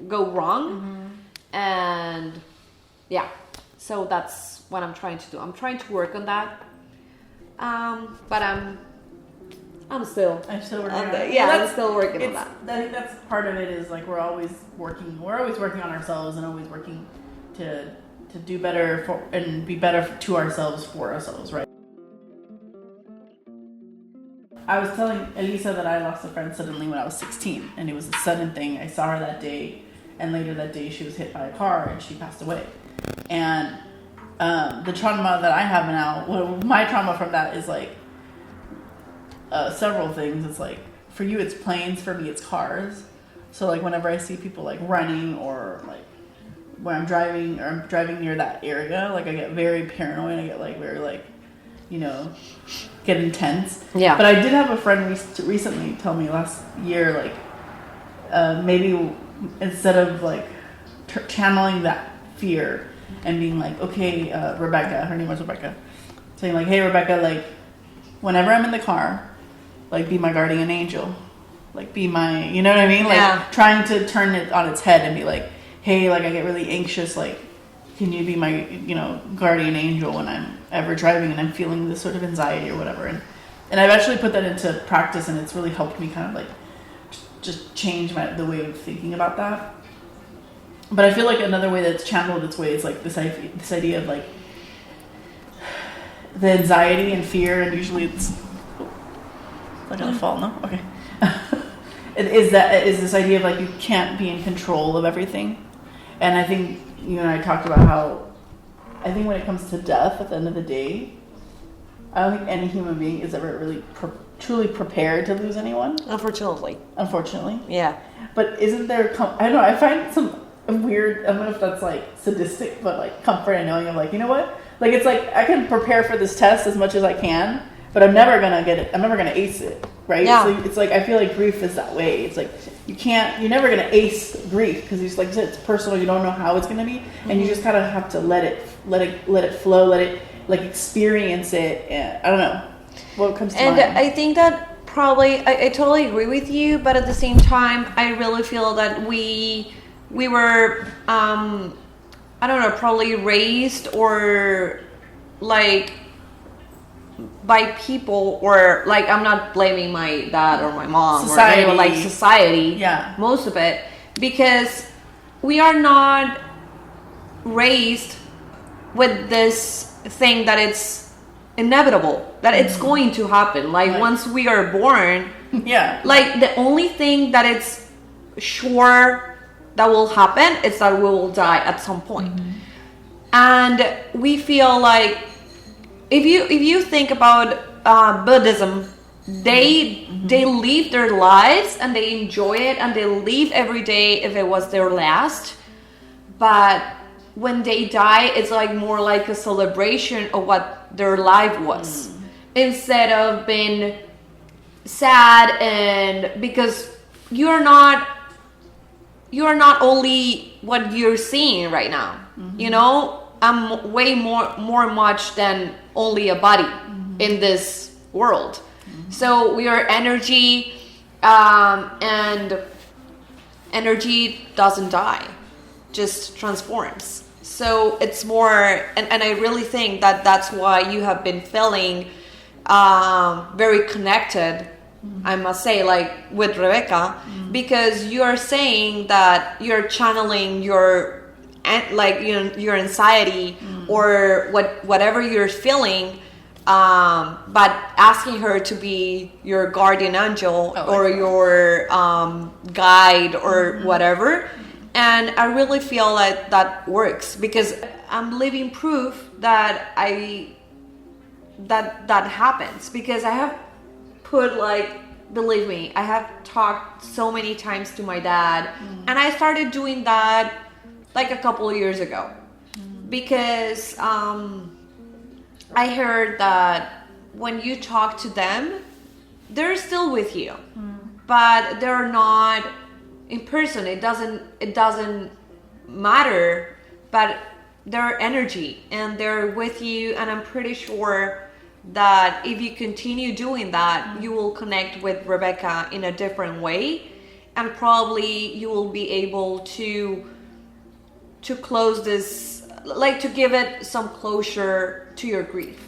go wrong. And yeah, so that's what I'm trying to do. I'm trying to work on that, but I'm still working on on that. it. Yeah, Well, I'm still working on that. I think that's part of it, is like we're always working on ourselves, and always working to do better and be better to ourselves, for ourselves, right? I was telling Elissa that I lost a friend suddenly when I was 16, and it was a sudden thing. I saw her that day, and later that day she was hit by a car and she passed away. And the trauma that I have now, my trauma from that is like several things. It's like, for you it's planes, for me it's cars. So like whenever I see people like running, or like when I'm driving near that area, like I get very paranoid. I get like very like, get intense. Yeah. But I did have a friend recently tell me last year, like maybe instead of like channeling that fear and being like, okay, Rebecca, her name was Rebecca, saying like, hey Rebecca, like whenever I'm in the car, like be my guardian angel, like be my, you know what I mean? Like trying to turn it on its head and be like, hey, like I get really anxious, like can you be my, guardian angel when I'm ever driving and I'm feeling this sort of anxiety or whatever. And I've actually put that into practice, and it's really helped me kind of like just change the way of thinking about that. But I feel like another way that's channeled its way is like this idea of like the anxiety and fear, and usually it's not gonna fall, no? Okay. It is this idea of like you can't be in control of everything. And I think you and I talked about how I think when it comes to death, at the end of the day, I don't think any human being is ever really truly prepared to lose anyone. Unfortunately. Yeah. But isn't there, I don't know, I find some weird, I don't know if that's like sadistic, but like comfort in knowing of like, you know what? Like it's like I can prepare for this test as much as I can, but I'm never gonna get it. I'm never gonna ace it, right? Yeah. So it's like I feel like grief is that way. It's like you're never gonna ace grief, because it's like I said, it's personal. You don't know how it's gonna be, and you just kind of have to let it flow, let it like experience it. And I don't know what comes to mind. And I think that probably I totally agree with you, but at the same time, I really feel that we were I don't know, probably raised or like by people, or like I'm not blaming my dad or my mom Society. or anyone, like society, Yeah. most of it, because we are not raised with this thing that it's inevitable, that it's going to happen. Like Right. once we are born, Yeah. like the only thing that it's sure that will happen is that we will die at some point. And we feel like if you think about Buddhism, they live their lives and they enjoy it and they live every day if it was their last. But when they die, it's like more like a celebration of what their life was, instead of being sad. And because you're not only what you're seeing right now, I'm way more much than only a body in this world. So we are energy, and energy doesn't die, just transforms. So it's more, and I really think that that's why you have been feeling very connected, I must say, like with Rebecca, because you are saying that you're channeling your your anxiety or whatever you're feeling, but asking her to be your guardian angel or your guide or whatever. And I really feel like that works, because I'm living proof that that happens, because I have put, like, believe me, I have talked so many times to my dad, and I started doing that like a couple of years ago, because I heard that when you talk to them, they're still with you, but they're not in person. It doesn't matter, but their energy and they're with you, and I'm pretty sure that if you continue doing that, you will connect with Rebecca in a different way, and probably you will be able to close this, like to give it some closure to your grief.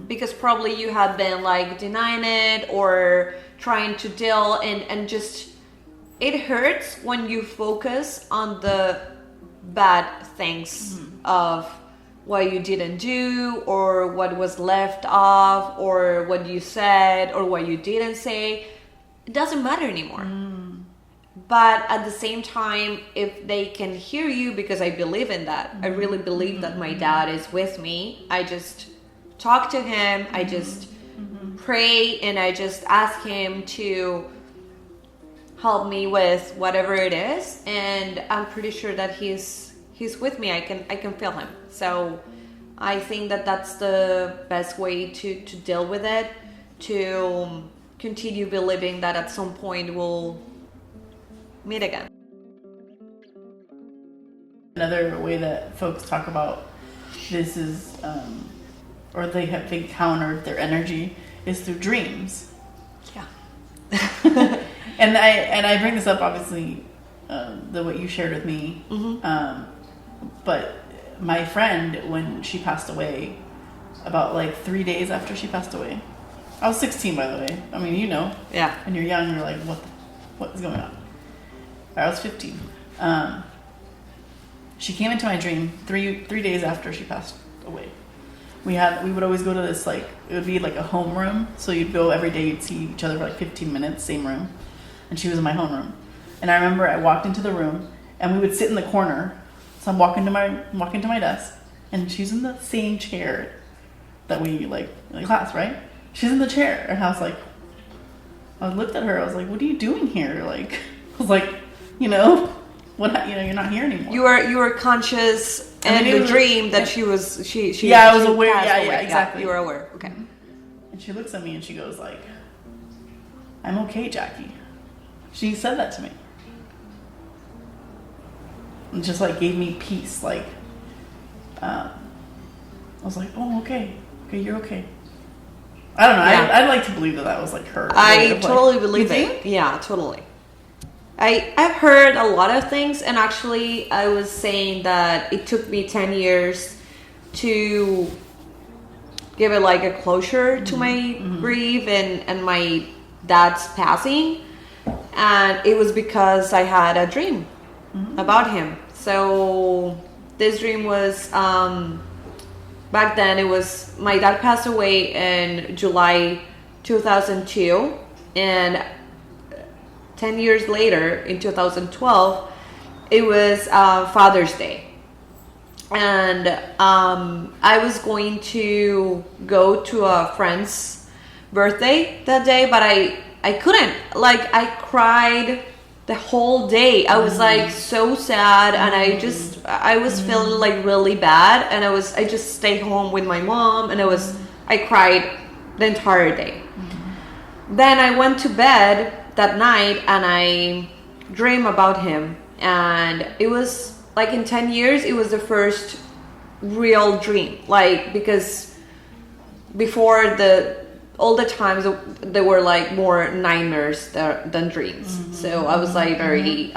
Because probably you had been like denying it or trying to deal, and just it hurts when you focus on the bad things of what you didn't do, or what was left off, or what you said, or what you didn't say. It doesn't matter anymore. But at the same time, if they can hear you, because I believe in that, I really believe that my dad is with me. I just talk to him, I just pray, and I just ask him to help me with whatever it is, and I'm pretty sure that he's with me. I can feel him. So I think that that's the best way to deal with it, to continue believing that at some point we'll meet again. Another way that folks talk about this is, or they have encountered their energy, is through dreams. Yeah. And I bring this up, obviously, what you shared with me. But my friend, when she passed away, about like 3 days after she passed away, I was 16, by the way. I mean, you know, Yeah. when you're young, you're like, what is going on? I was 15. She came into my dream three days after she passed away. We would always go to this, like, it would be like a homeroom. So you'd go every day, you'd see each other for like 15 minutes, same room. And she was in my homeroom. And I remember I walked into the room, and we would sit in the corner. So I'm walking to my desk, and she's in the same chair that we like in class, right? She's in the chair, and I looked at her. I was like, "What are you doing here?" Like, I was like, you know, you're not here anymore. You were conscious in the dream that she was she. Yeah, I was aware. passed Yeah, away. exactly. You were aware. Okay. And she looks at me and she goes like, "I'm okay, Jackie." She said that to me. And just like gave me peace. Like, I was like, "Oh, okay, you're okay." I don't know. Yeah. I'd like to believe that was like her. I totally believe you it. think? Yeah, totally. I've heard a lot of things, and actually I was saying that it took me 10 years to give it like a closure to my grief and my dad's passing, and it was because I had a dream about him. So this dream was back then, it was my dad passed away in July 2002, and 10 years later, in 2012, it was Father's Day. And I was going to go to a friend's birthday that day, but I couldn't. Like, I cried the whole day. I was like so sad, and I was feeling like really bad, and I just stayed home with my mom, and I cried the entire day. Then I went to bed that night, and I dreamed about him, and it was like in 10 years it was the first real dream, like, because before all the times they were like more nightmares than dreams. So I was like very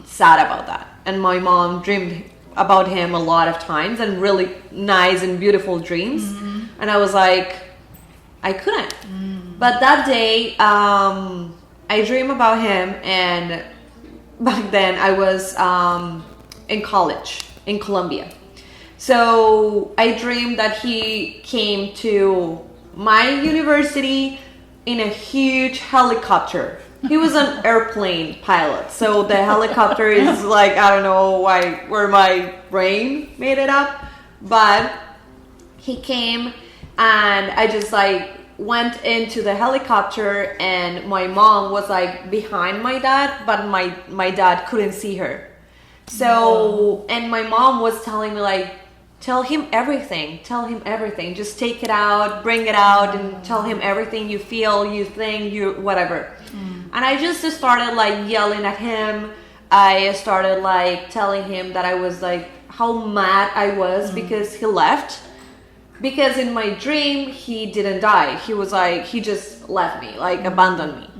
sad about that, and my mom dreamed about him a lot of times, and really nice and beautiful dreams. And I was like, I couldn't. But that day I dreamed about him, and back then I was in college in Colombia. So I dreamed that he came to my university in a huge helicopter. He was an airplane pilot, so the helicopter is like, I don't know where my brain made it up, but he came, and I just like went into the helicopter, and my mom was like behind my dad, but my dad couldn't see her. So, and my mom was telling me like, tell him everything, just take it out, bring it out, and tell him everything you feel, you think, you whatever. And I just started like yelling at him. I started like telling him that I was like how mad I was because he left. Because in my dream, he didn't die. He was like, he just left me, like abandoned me.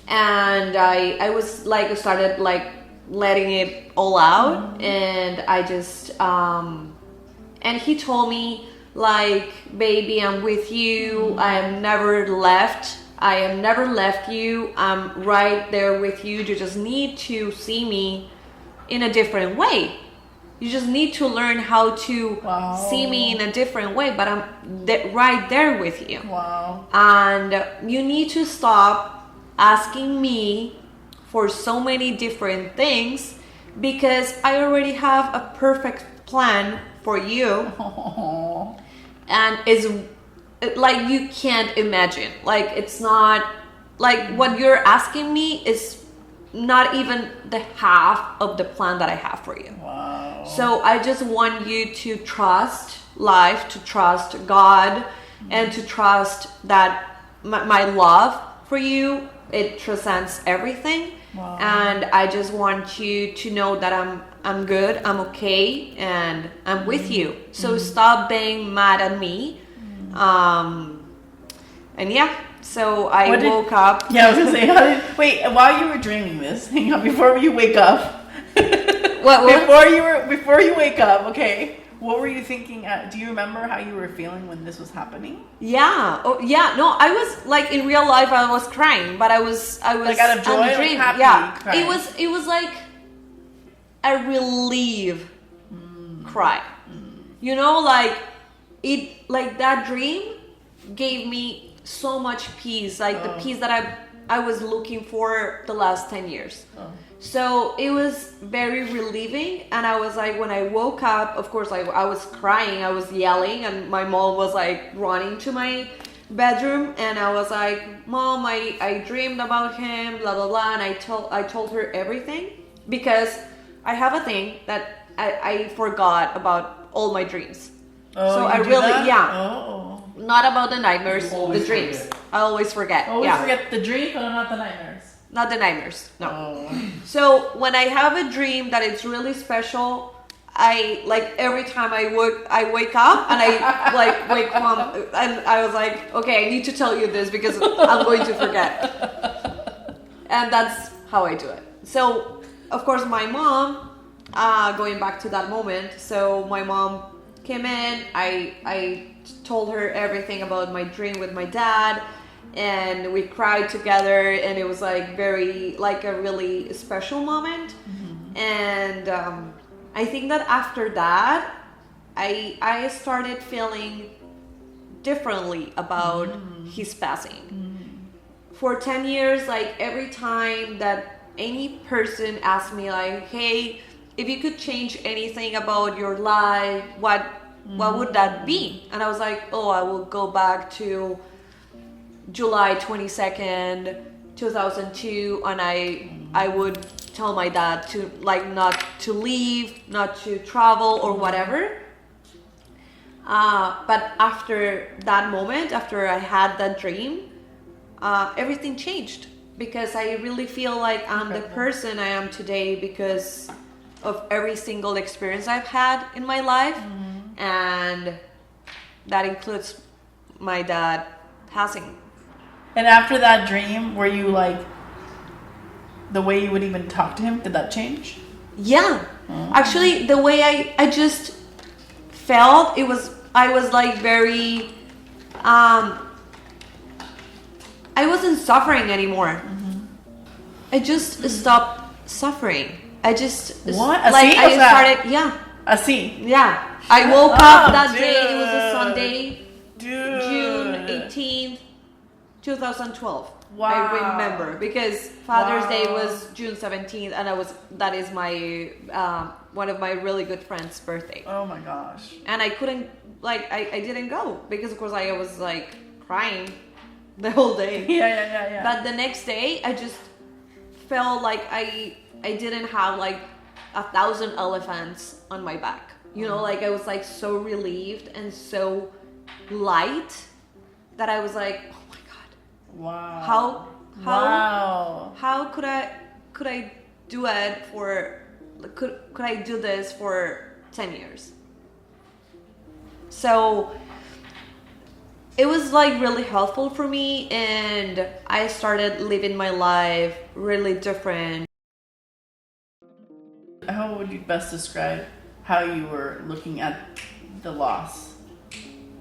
And I was like, started like letting it all out. And I just, and he told me like, baby, I'm with you. I am never left. I have never left you. I'm right there with you. You just need to see me in a different way. You just need to learn how to see me in a different way, but I'm right there with you. Wow. And you need to stop asking me for so many different things because I already have a perfect plan for you. Oh. And it's like you can't imagine. Like it's not like what you're asking me is not even the half of the plan that I have for you. Wow. So I just want you to trust life, to trust God, and to trust that my love for you, it transcends everything. Wow. And I just want you to know that I'm good, I'm okay, and I'm with you. So stop being mad at me. And yeah, so I woke up. Yeah, I was gonna say, wait, while you were dreaming this, hang on, before you wake up. What? Before you wake up, okay, what were you thinking? Do you remember how you were feeling when this was happening? Yeah. Oh, yeah. No, I was like in real life. I was crying, but I was like out of joy, like happy, yeah. crying. It was like a relief cry. You know, like that dream gave me so much peace, like the peace that I was looking for the last 10 years. So it was very relieving, and I was like, when I woke up, of course, like I was crying, I was yelling, and my mom was like running to my bedroom, and I was like, Mom, I dreamed about him, blah blah blah, and I told her everything because I have a thing that I forgot about all my dreams. So I really not about the nightmares, the dreams. Forget. I always forget. Forget the dream, but not the nightmares. Not the nightmares, no. Oh. So when I have a dream that it's really special, I like every time I wake up and I like wake mom, and I was like, okay, I need to tell you this because I'm going to forget. And that's how I do it. So of course my mom, going back to that moment, so my mom came in, I told her everything about my dream with my dad, and we cried together, and it was like like a really special moment. And I think that after that I started feeling differently about his passing. For 10 years, like every time that any person asked me like, hey, if you could change anything about your life, what would that be? And I was like, oh, I will go back to July 22nd, 2002, and I would tell my dad to like not to leave, not to travel or whatever. But after that moment, after I had that dream, everything changed because I really feel like I'm the person I am today because of every single experience I've had in my life, and that includes my dad passing. And after that dream, were you like, the way you would even talk to him, did that change? Yeah. Actually, the way I just felt, I was like very, I wasn't suffering anymore. I just stopped suffering. I just, what? Like I started, yeah. I woke up that day, it was a Sunday, June 18th, 2012. Wow. I remember because Father's Day was June 17th, and that is my one of my really good friends' birthday. Oh my gosh. And I couldn't I didn't go because of course I was like crying the whole day. Yeah. But the next day I just felt like I didn't have like 1,000 elephants on my back. You know, like I was like so relieved and so light that I was like, oh my God. Wow. How could I do it for, could I do this for 10 years. So it was like really helpful for me, and I started living my life really different. How would you best describe how you were looking at the loss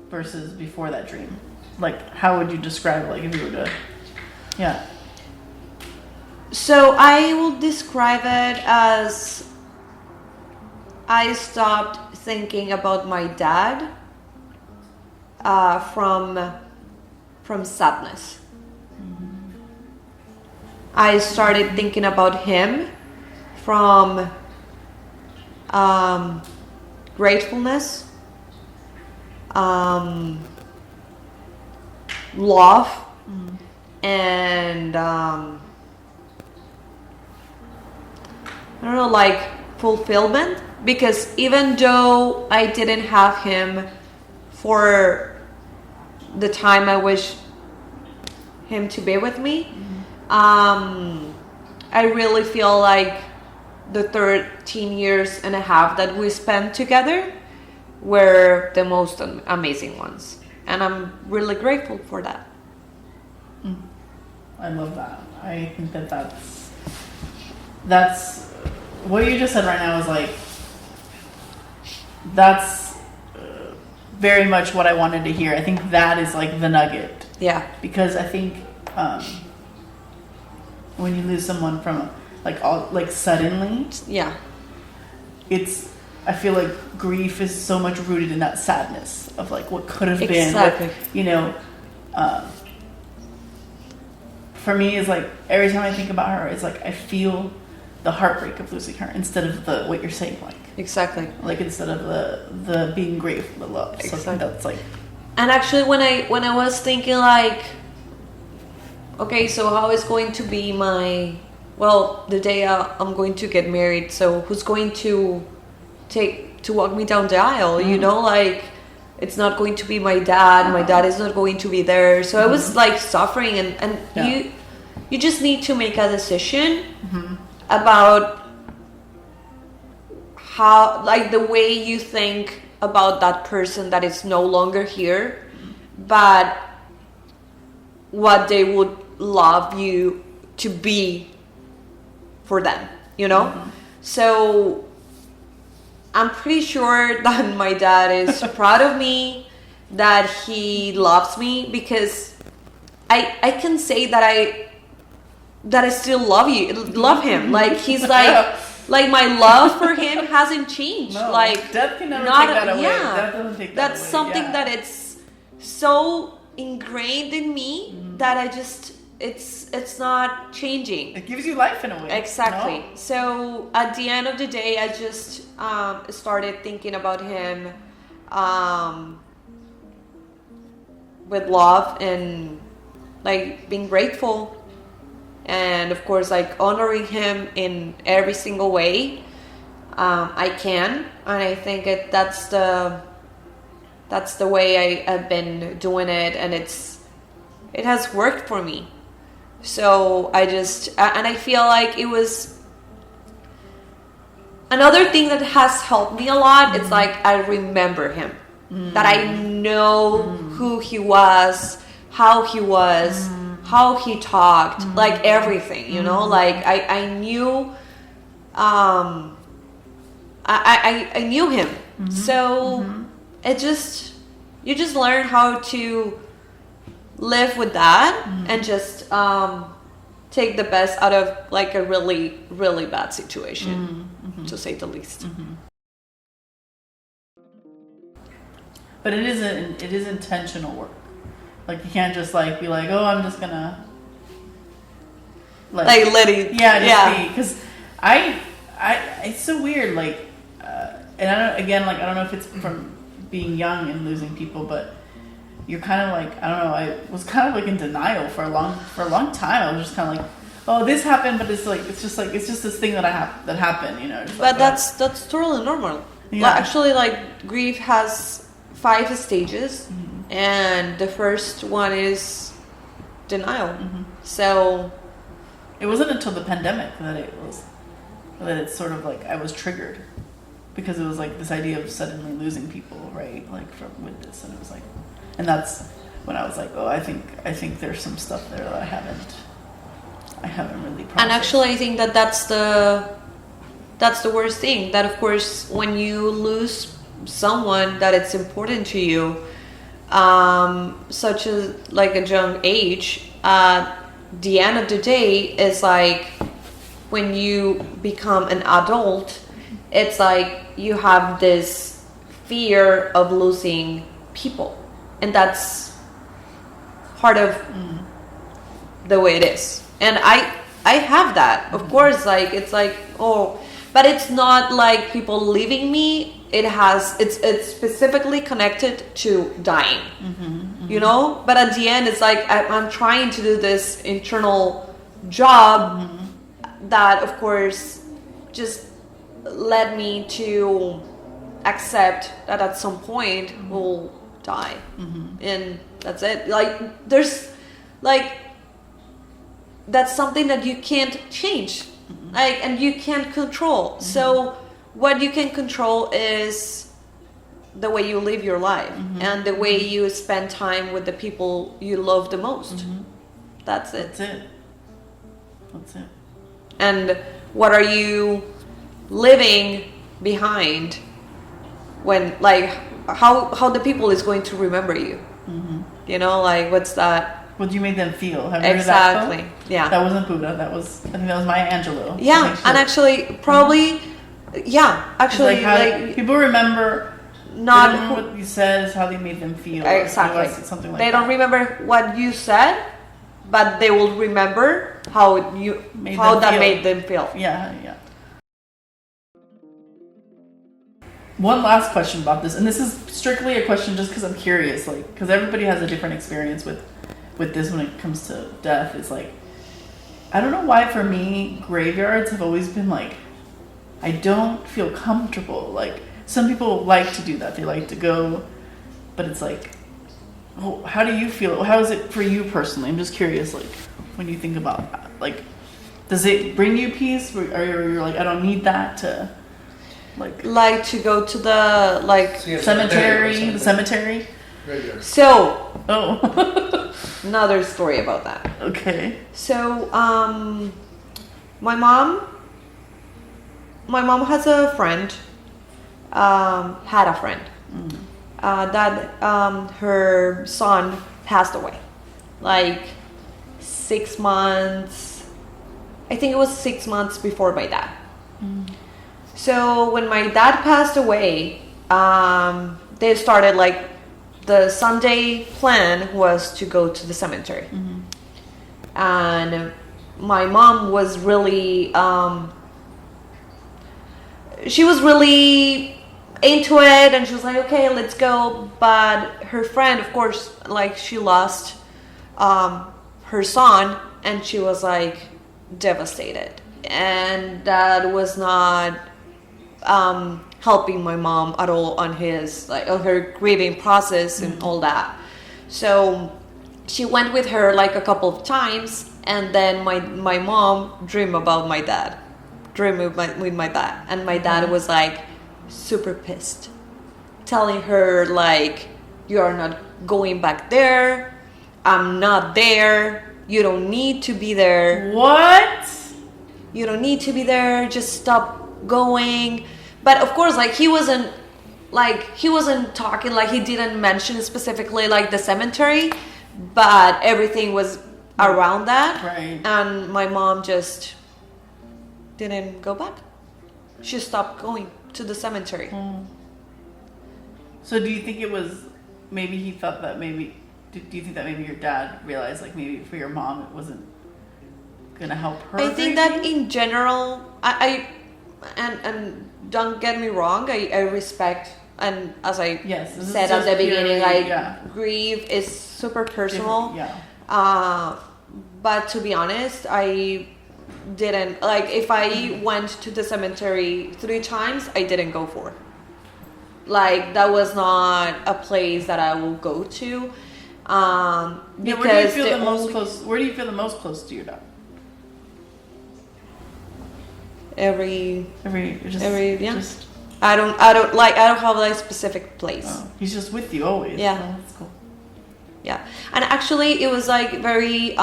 versus before that dream? Like, how would you describe, like, if you were to, yeah. So I will describe it as I stopped thinking about my dad from sadness. I started thinking about him from gratefulness, love, and I don't know, like fulfillment. Because even though I didn't have him for the time I wish him to be with me, I really feel like the 13 years and a half that we spent together were the most amazing ones. And I'm really grateful for that. I love that. I think that's what you just said right now is like, that's very much what I wanted to hear. I think that is like the nugget. Yeah. Because I think when you lose someone from like suddenly, Yeah. I feel like grief is so much rooted in that sadness of like what could have been. Exactly. What, you know, for me is like every time I think about her, it's like I feel the heartbreak of losing her instead of what you're saying, like Exactly. like instead of the being grateful, the love. So I think that's like. And actually, when I was thinking like, okay, so how is going to be the day I'm going to get married? So who's going to walk me down the aisle? You know, like it's not going to be my dad. My dad is not going to be there. So I was like suffering, and you just need to make a decision about how, like, the way you think about that person that is no longer here, but what they would love you to be for them, you know? So I'm pretty sure that my dad is proud of me, that he loves me, because I can say that I still love him. Like he's like my love for him hasn't changed. No, like death can never take that away. Yeah, Death doesn't take that that's away. something Yeah. that it's so ingrained in me that I just it's not changing. It gives you life in a way. Exactly. No? So at the end of the day, I just started thinking about him with love and like being grateful, and of course like honoring him in every single way I can. And I think that's the way I've been doing it, and it has worked for me. So I just, and I feel like it was another thing that has helped me a lot. It's like I remember him, that I know who he was, how he was, how he talked, like everything, you know, like I knew, I knew him. So it just, you just learn how to live with that and just take the best out of like a really, really bad situation, to say the least. But it is intentional work. Like you can't just like be like, oh, I'm just gonna Like let it, be, because I it's so weird, like and I don't know if it's from being young and losing people, but you're kind of like, I don't know, I was kind of like in denial for a long time. I was just kind of like, oh, this happened, but it's just this thing that happened, you know. But that's totally normal. Yeah. Like, actually, like grief has 5 stages, and the first one is denial. So it wasn't until the pandemic that it's sort of like I was triggered. because it was like this idea of suddenly losing people, right? Like with this, and it was like, and that's when I was like, oh, I think there's some stuff there that I haven't really processed. And actually, I think that's the worst thing. That of course, when you lose someone that it's important to you, such as like a young age, the end of the day is like when you become an adult, it's like you have this fear of losing people, and that's part of the way it is. And I have that, of course. Like it's like, oh, but it's not like people leaving me. It's specifically connected to dying, you know. But at the end, it's like I'm trying to do this internal job that, of course, just led me to accept that at some point we'll die, and that's it. Like there's like that's something that you can't change, like, and you can't control. So what you can control is the way you live your life and the way you spend time with the people you love the most. That's it. That's it. And what are you living behind when, like, how the people is going to remember you? You know, like, what's that? What do you make them feel? Have you heard Exactly. that quote? Yeah. That wasn't Buddha. I think that was Maya Angelou. Yeah, and actually, probably, yeah, actually, It's like, like people remember not they remember what you said is how they made them feel. exactly. Or something like they that. don't remember what you said, but they will remember how that made them feel. Yeah. One last question about this, and this is strictly a question just because I'm curious, like, because everybody has a different experience with this when it comes to death. It's like, I don't know why for me graveyards have always been like, I don't feel comfortable. Like, some people like to do that, they like to go, but it's like, oh, how do you feel? How is it for you personally? I'm just curious, like, when you think about that, like, does it bring you peace, or you're like, I don't need that to Like to go to the cemetery, the cemetery? Graveyard. So Oh. another story about that. Okay. So my mom has a friend, had a friend that her son passed away, like 6 months. I think it was 6 months before my dad. So when my dad passed away, they started like the Sunday plan was to go to the cemetery, and my mom was really she was really into it, and she was like, okay, let's go. But her friend, of course, like, she lost her son, and she was like devastated, and that was not helping my mom at all on her grieving process and all that. So she went with her like a couple of times, and then my mom dreamed about my dad, with my dad, and my dad was like super pissed, telling her like, you are not going back there, I'm not there, you don't need to be there. What? You don't need to be there, just stop going. But of course, like, he wasn't talking, like, he didn't mention specifically like the cemetery, but everything was around that. Right. And my mom just didn't go back. She stopped going to the cemetery. So do you think it was, maybe he thought that maybe, do you think that maybe your dad realized, like, maybe for your mom it wasn't gonna help her? I think that in general, and don't get me wrong, I respect, and as I said at the beginning, grief is super personal. But to be honest, I didn't, like, if I went to the cemetery 3 times, I didn't go for. Like, that was not a place that I will go to. Because where do you feel the most close? Where do you feel the most close to your dad? I don't have like a specific place. Oh, he's just with you always. Yeah. Oh, that's cool. Yeah, and actually it was like very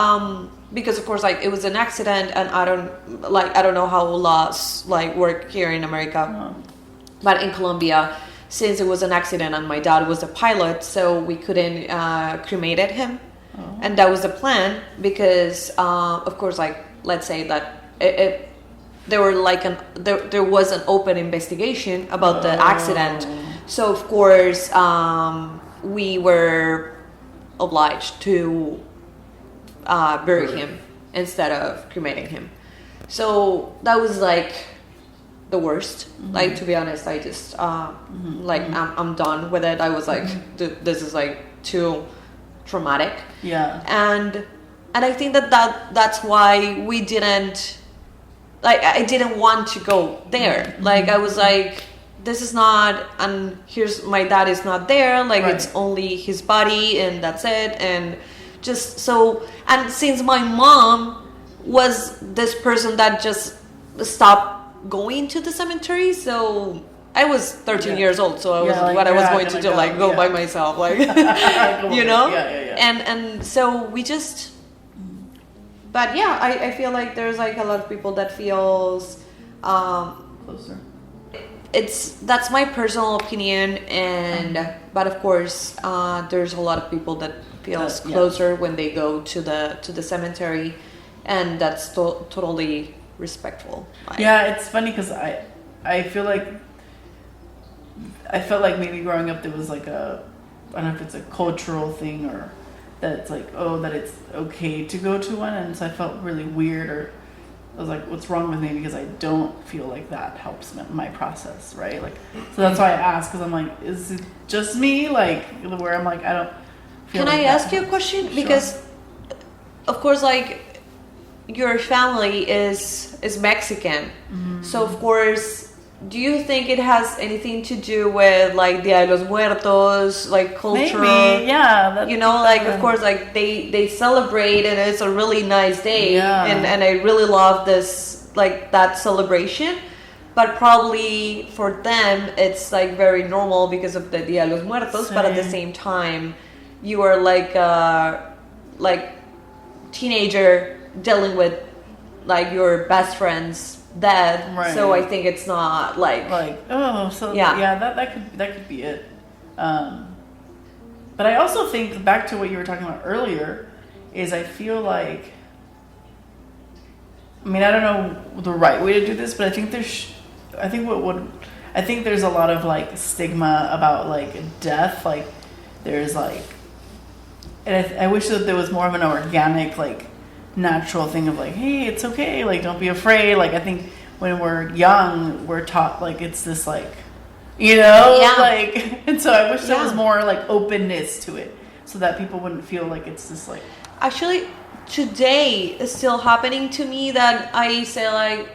because of course like it was an accident, and I don't know how laws like work here in America, Oh. but in Colombia, since it was an accident and my dad was a pilot, so we couldn't cremated him, and that was the plan because of course like let's say that there was an open investigation about the accident, so of course we were obliged to bury him instead of cremating him. So that was like the worst. Like to be honest, I just like I'm done with it. I was like this is like too traumatic. Yeah. And I think that's why we didn't like I didn't want to go there. Like I was like this is not, and here's my dad is not there, like Right. it's only his body and that's it. And just so, and since my mom was this person that just stopped going to the cemetery, so I was 13 years old, so I was like, what I you're was not going to gonna do, go, like go yeah. by myself, like you know. And so we just, but yeah, I feel like there's like a lot of people that feels Closer. that's my personal opinion, and but of course there's a lot of people that feels Yeah. closer when they go to the cemetery, and that's totally respectful. Like, Yeah, it's funny because I feel like I felt like maybe growing up there was like I don't know if it's a cultural thing or that it's like that it's okay to go to one, and so I felt really weird, or I was like, what's wrong with me, because I don't feel like that helps my process, right? Like, so that's why I asked, because I'm like, is it just me, like where I'm like I don't feel Can like I that ask you a question? Sure. Because of course like your family is Mexican, so of course, do you think it has anything to do with like Dia de los Muertos, like culture? maybe, yeah, You know, like of course, like they celebrate, and it's a really nice day, Yeah. and I really love this, like that celebration. But probably for them, it's like very normal because of the Dia de los Muertos. But at the same time, you are like teenager dealing with like your best friend's dead. Right. So I think it's not like yeah, that could be it. But I also think back to what you were talking about earlier is I feel like, I mean, I don't know the right way to do this, but I think I think there's a lot of like stigma about like death. Like there's like, and I wish that there was more of an organic, like natural thing of like, hey, it's okay, like don't be afraid. Like I think when we're young, we're taught like it's this like, you know, like, and so I wish there was more like openness to it, so that people wouldn't feel like it's this like. Actually, today is still happening to me that I say like,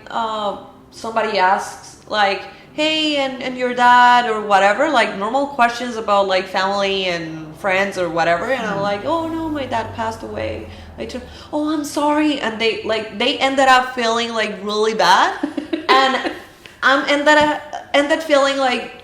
somebody asks like, hey, and your dad or whatever, like normal questions about like family and friends or whatever, and I'm like, oh no, my dad passed away. Oh, I'm sorry, and they ended up feeling like really bad, and ended feeling like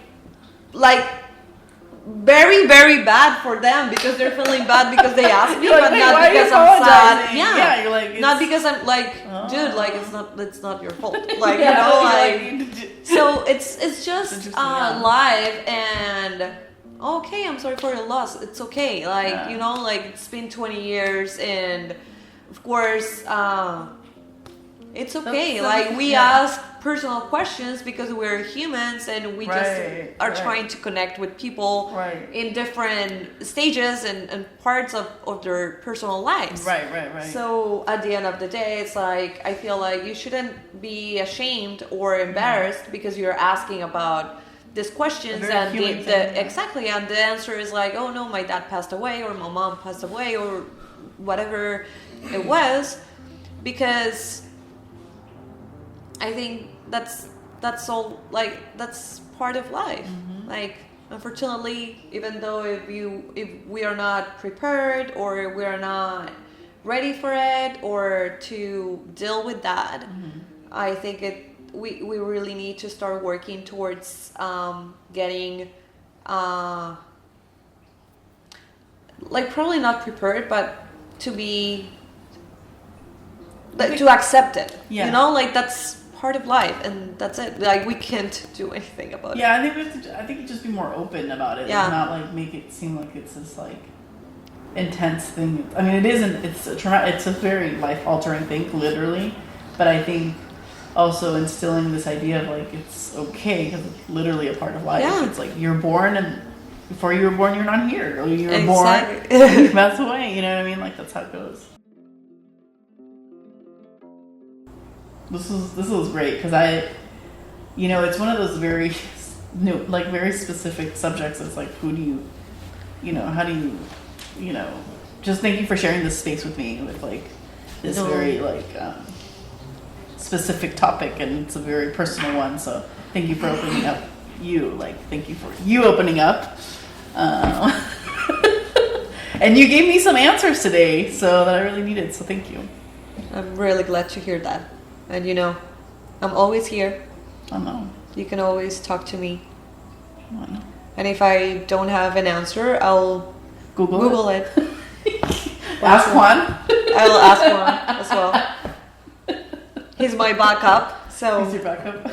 very, very bad for them, because they're feeling bad because they asked me, You're like, but "Wait, not why are you because I'm sad. apologizing?" Yeah, Yeah, you're like, not it's- because I'm like, dude, like it's not your fault. Like Yeah, you know, you're like so it's just interesting, yeah. live, and okay, I'm sorry for your loss. It's okay. Like Yeah. you know, like it's been 20 years, and of course, it's okay. That's- Like we yeah. ask personal questions because we're humans, and we just are trying to connect with people Right. in different stages and parts of their personal lives. Right. So at the end of the day, it's like I feel like you shouldn't be ashamed or embarrassed because you're asking about these questions, very and human the thing, yeah. exactly, and the answer is like, oh no, my dad passed away, or my mom passed away, or whatever it was, because I think that's all, like that's part of life. Like unfortunately, even though if we are not prepared, or we are not ready for it, or to deal with that, I think we really need to start working towards getting like probably not prepared, but to be to accept it. Yeah. You know, like that's part of life, and that's it. Like we can't do anything about it. Yeah, I think we have to. I think you just be more open about it. Yeah. And not like make it seem like it's this like intense thing. I mean, it isn't. It's a very life altering thing, literally. But I think also instilling this idea of like it's okay because it's literally a part of life. Yeah. It's like you're born, and before you were born, you're not here. Or you were Exactly. born, you pass away. You know what I mean? Like that's how it goes. This was great because it's one of those very very specific subjects. It's like who do you, how do you, just thank you for sharing this space with me with like this very like specific topic, and it's a very personal one. So thank you for opening up. Thank you for you opening up. And you gave me some answers today, so that I really needed. So thank you. I'm really glad to hear that. And I'm always here. I know. You can always talk to me. I know. And if I don't have an answer, I'll Google it. Ask Juan. I will ask one as well. He's my backup, so. He's your backup.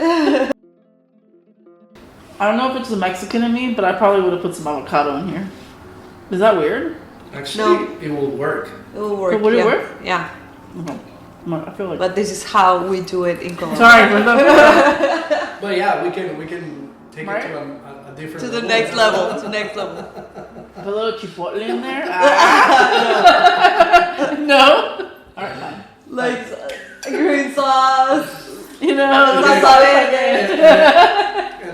I don't know if it's the Mexican in me, but I probably would have put some avocado in here. Is that weird? Actually, it will work. It will work. Would it work? Yeah. Okay. I feel like. But this is how we do it in Colombia. Sorry for the. But yeah, we can take Right? it to a different To the next level. To the next level. Put a little chipotle in there. No. All right, fine. Like green sauce. And then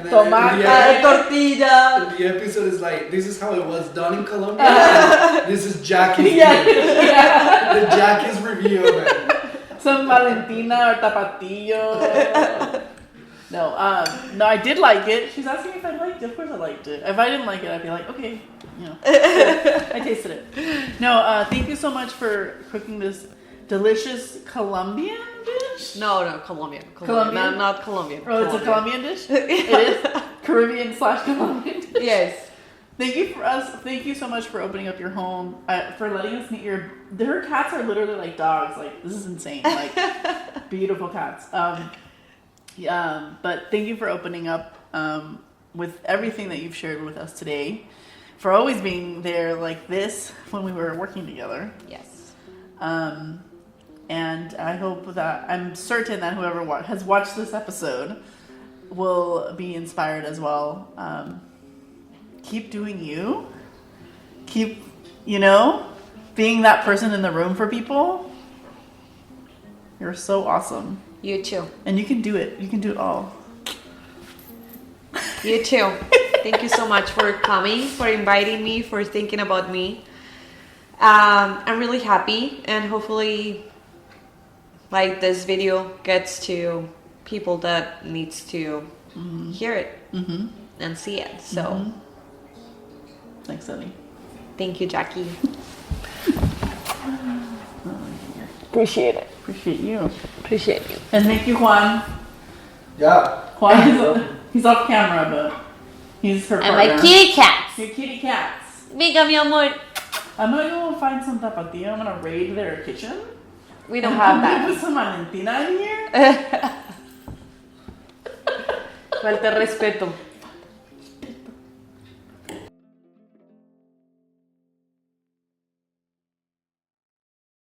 Tomate. Tortilla. the episode is like, this is how it was done in Colombia. This is Jackie's the Jackie's review of it. Some Valentina or Tapatillo. No, I did like it. She's asking me if I liked it. Of course I liked it. If I didn't like it, I'd be like, okay, I tasted it. No, thank you so much for cooking this delicious Colombian dish. No, Colombian. Colombian? Not Colombian. Oh, it's a Colombian dish? It is? Caribbean/Colombian dish? Yes. Thank you so much for opening up your home, for letting us meet her cats are literally like dogs. Like, this is insane. Like, beautiful cats. But thank you for opening up with everything that you've shared with us today, for always being there like this when we were working together. Yes. And I'm certain that whoever has watched this episode will be inspired as well. Keep doing you. Keep, being that person in the room for people. You're so awesome. You too. And you can do it. You can do it all. You too. Thank you so much for coming, for inviting me, for thinking about me. I'm really happy, and hopefully like this video gets to people that needs to hear it and see it. So Thanks, Ellie. thank you, Jackie. Appreciate it. Appreciate you. Appreciate you. And thank you, Juan. Yeah. Juan, he's off camera, but he's her partner. And my kitty cats. Your kitty cats. Venga, mi amor. I'm gonna go find some tapatillo. I'm gonna raid their kitchen. We don't have I'm that. gonna put some Valentina in here. Falta respeto.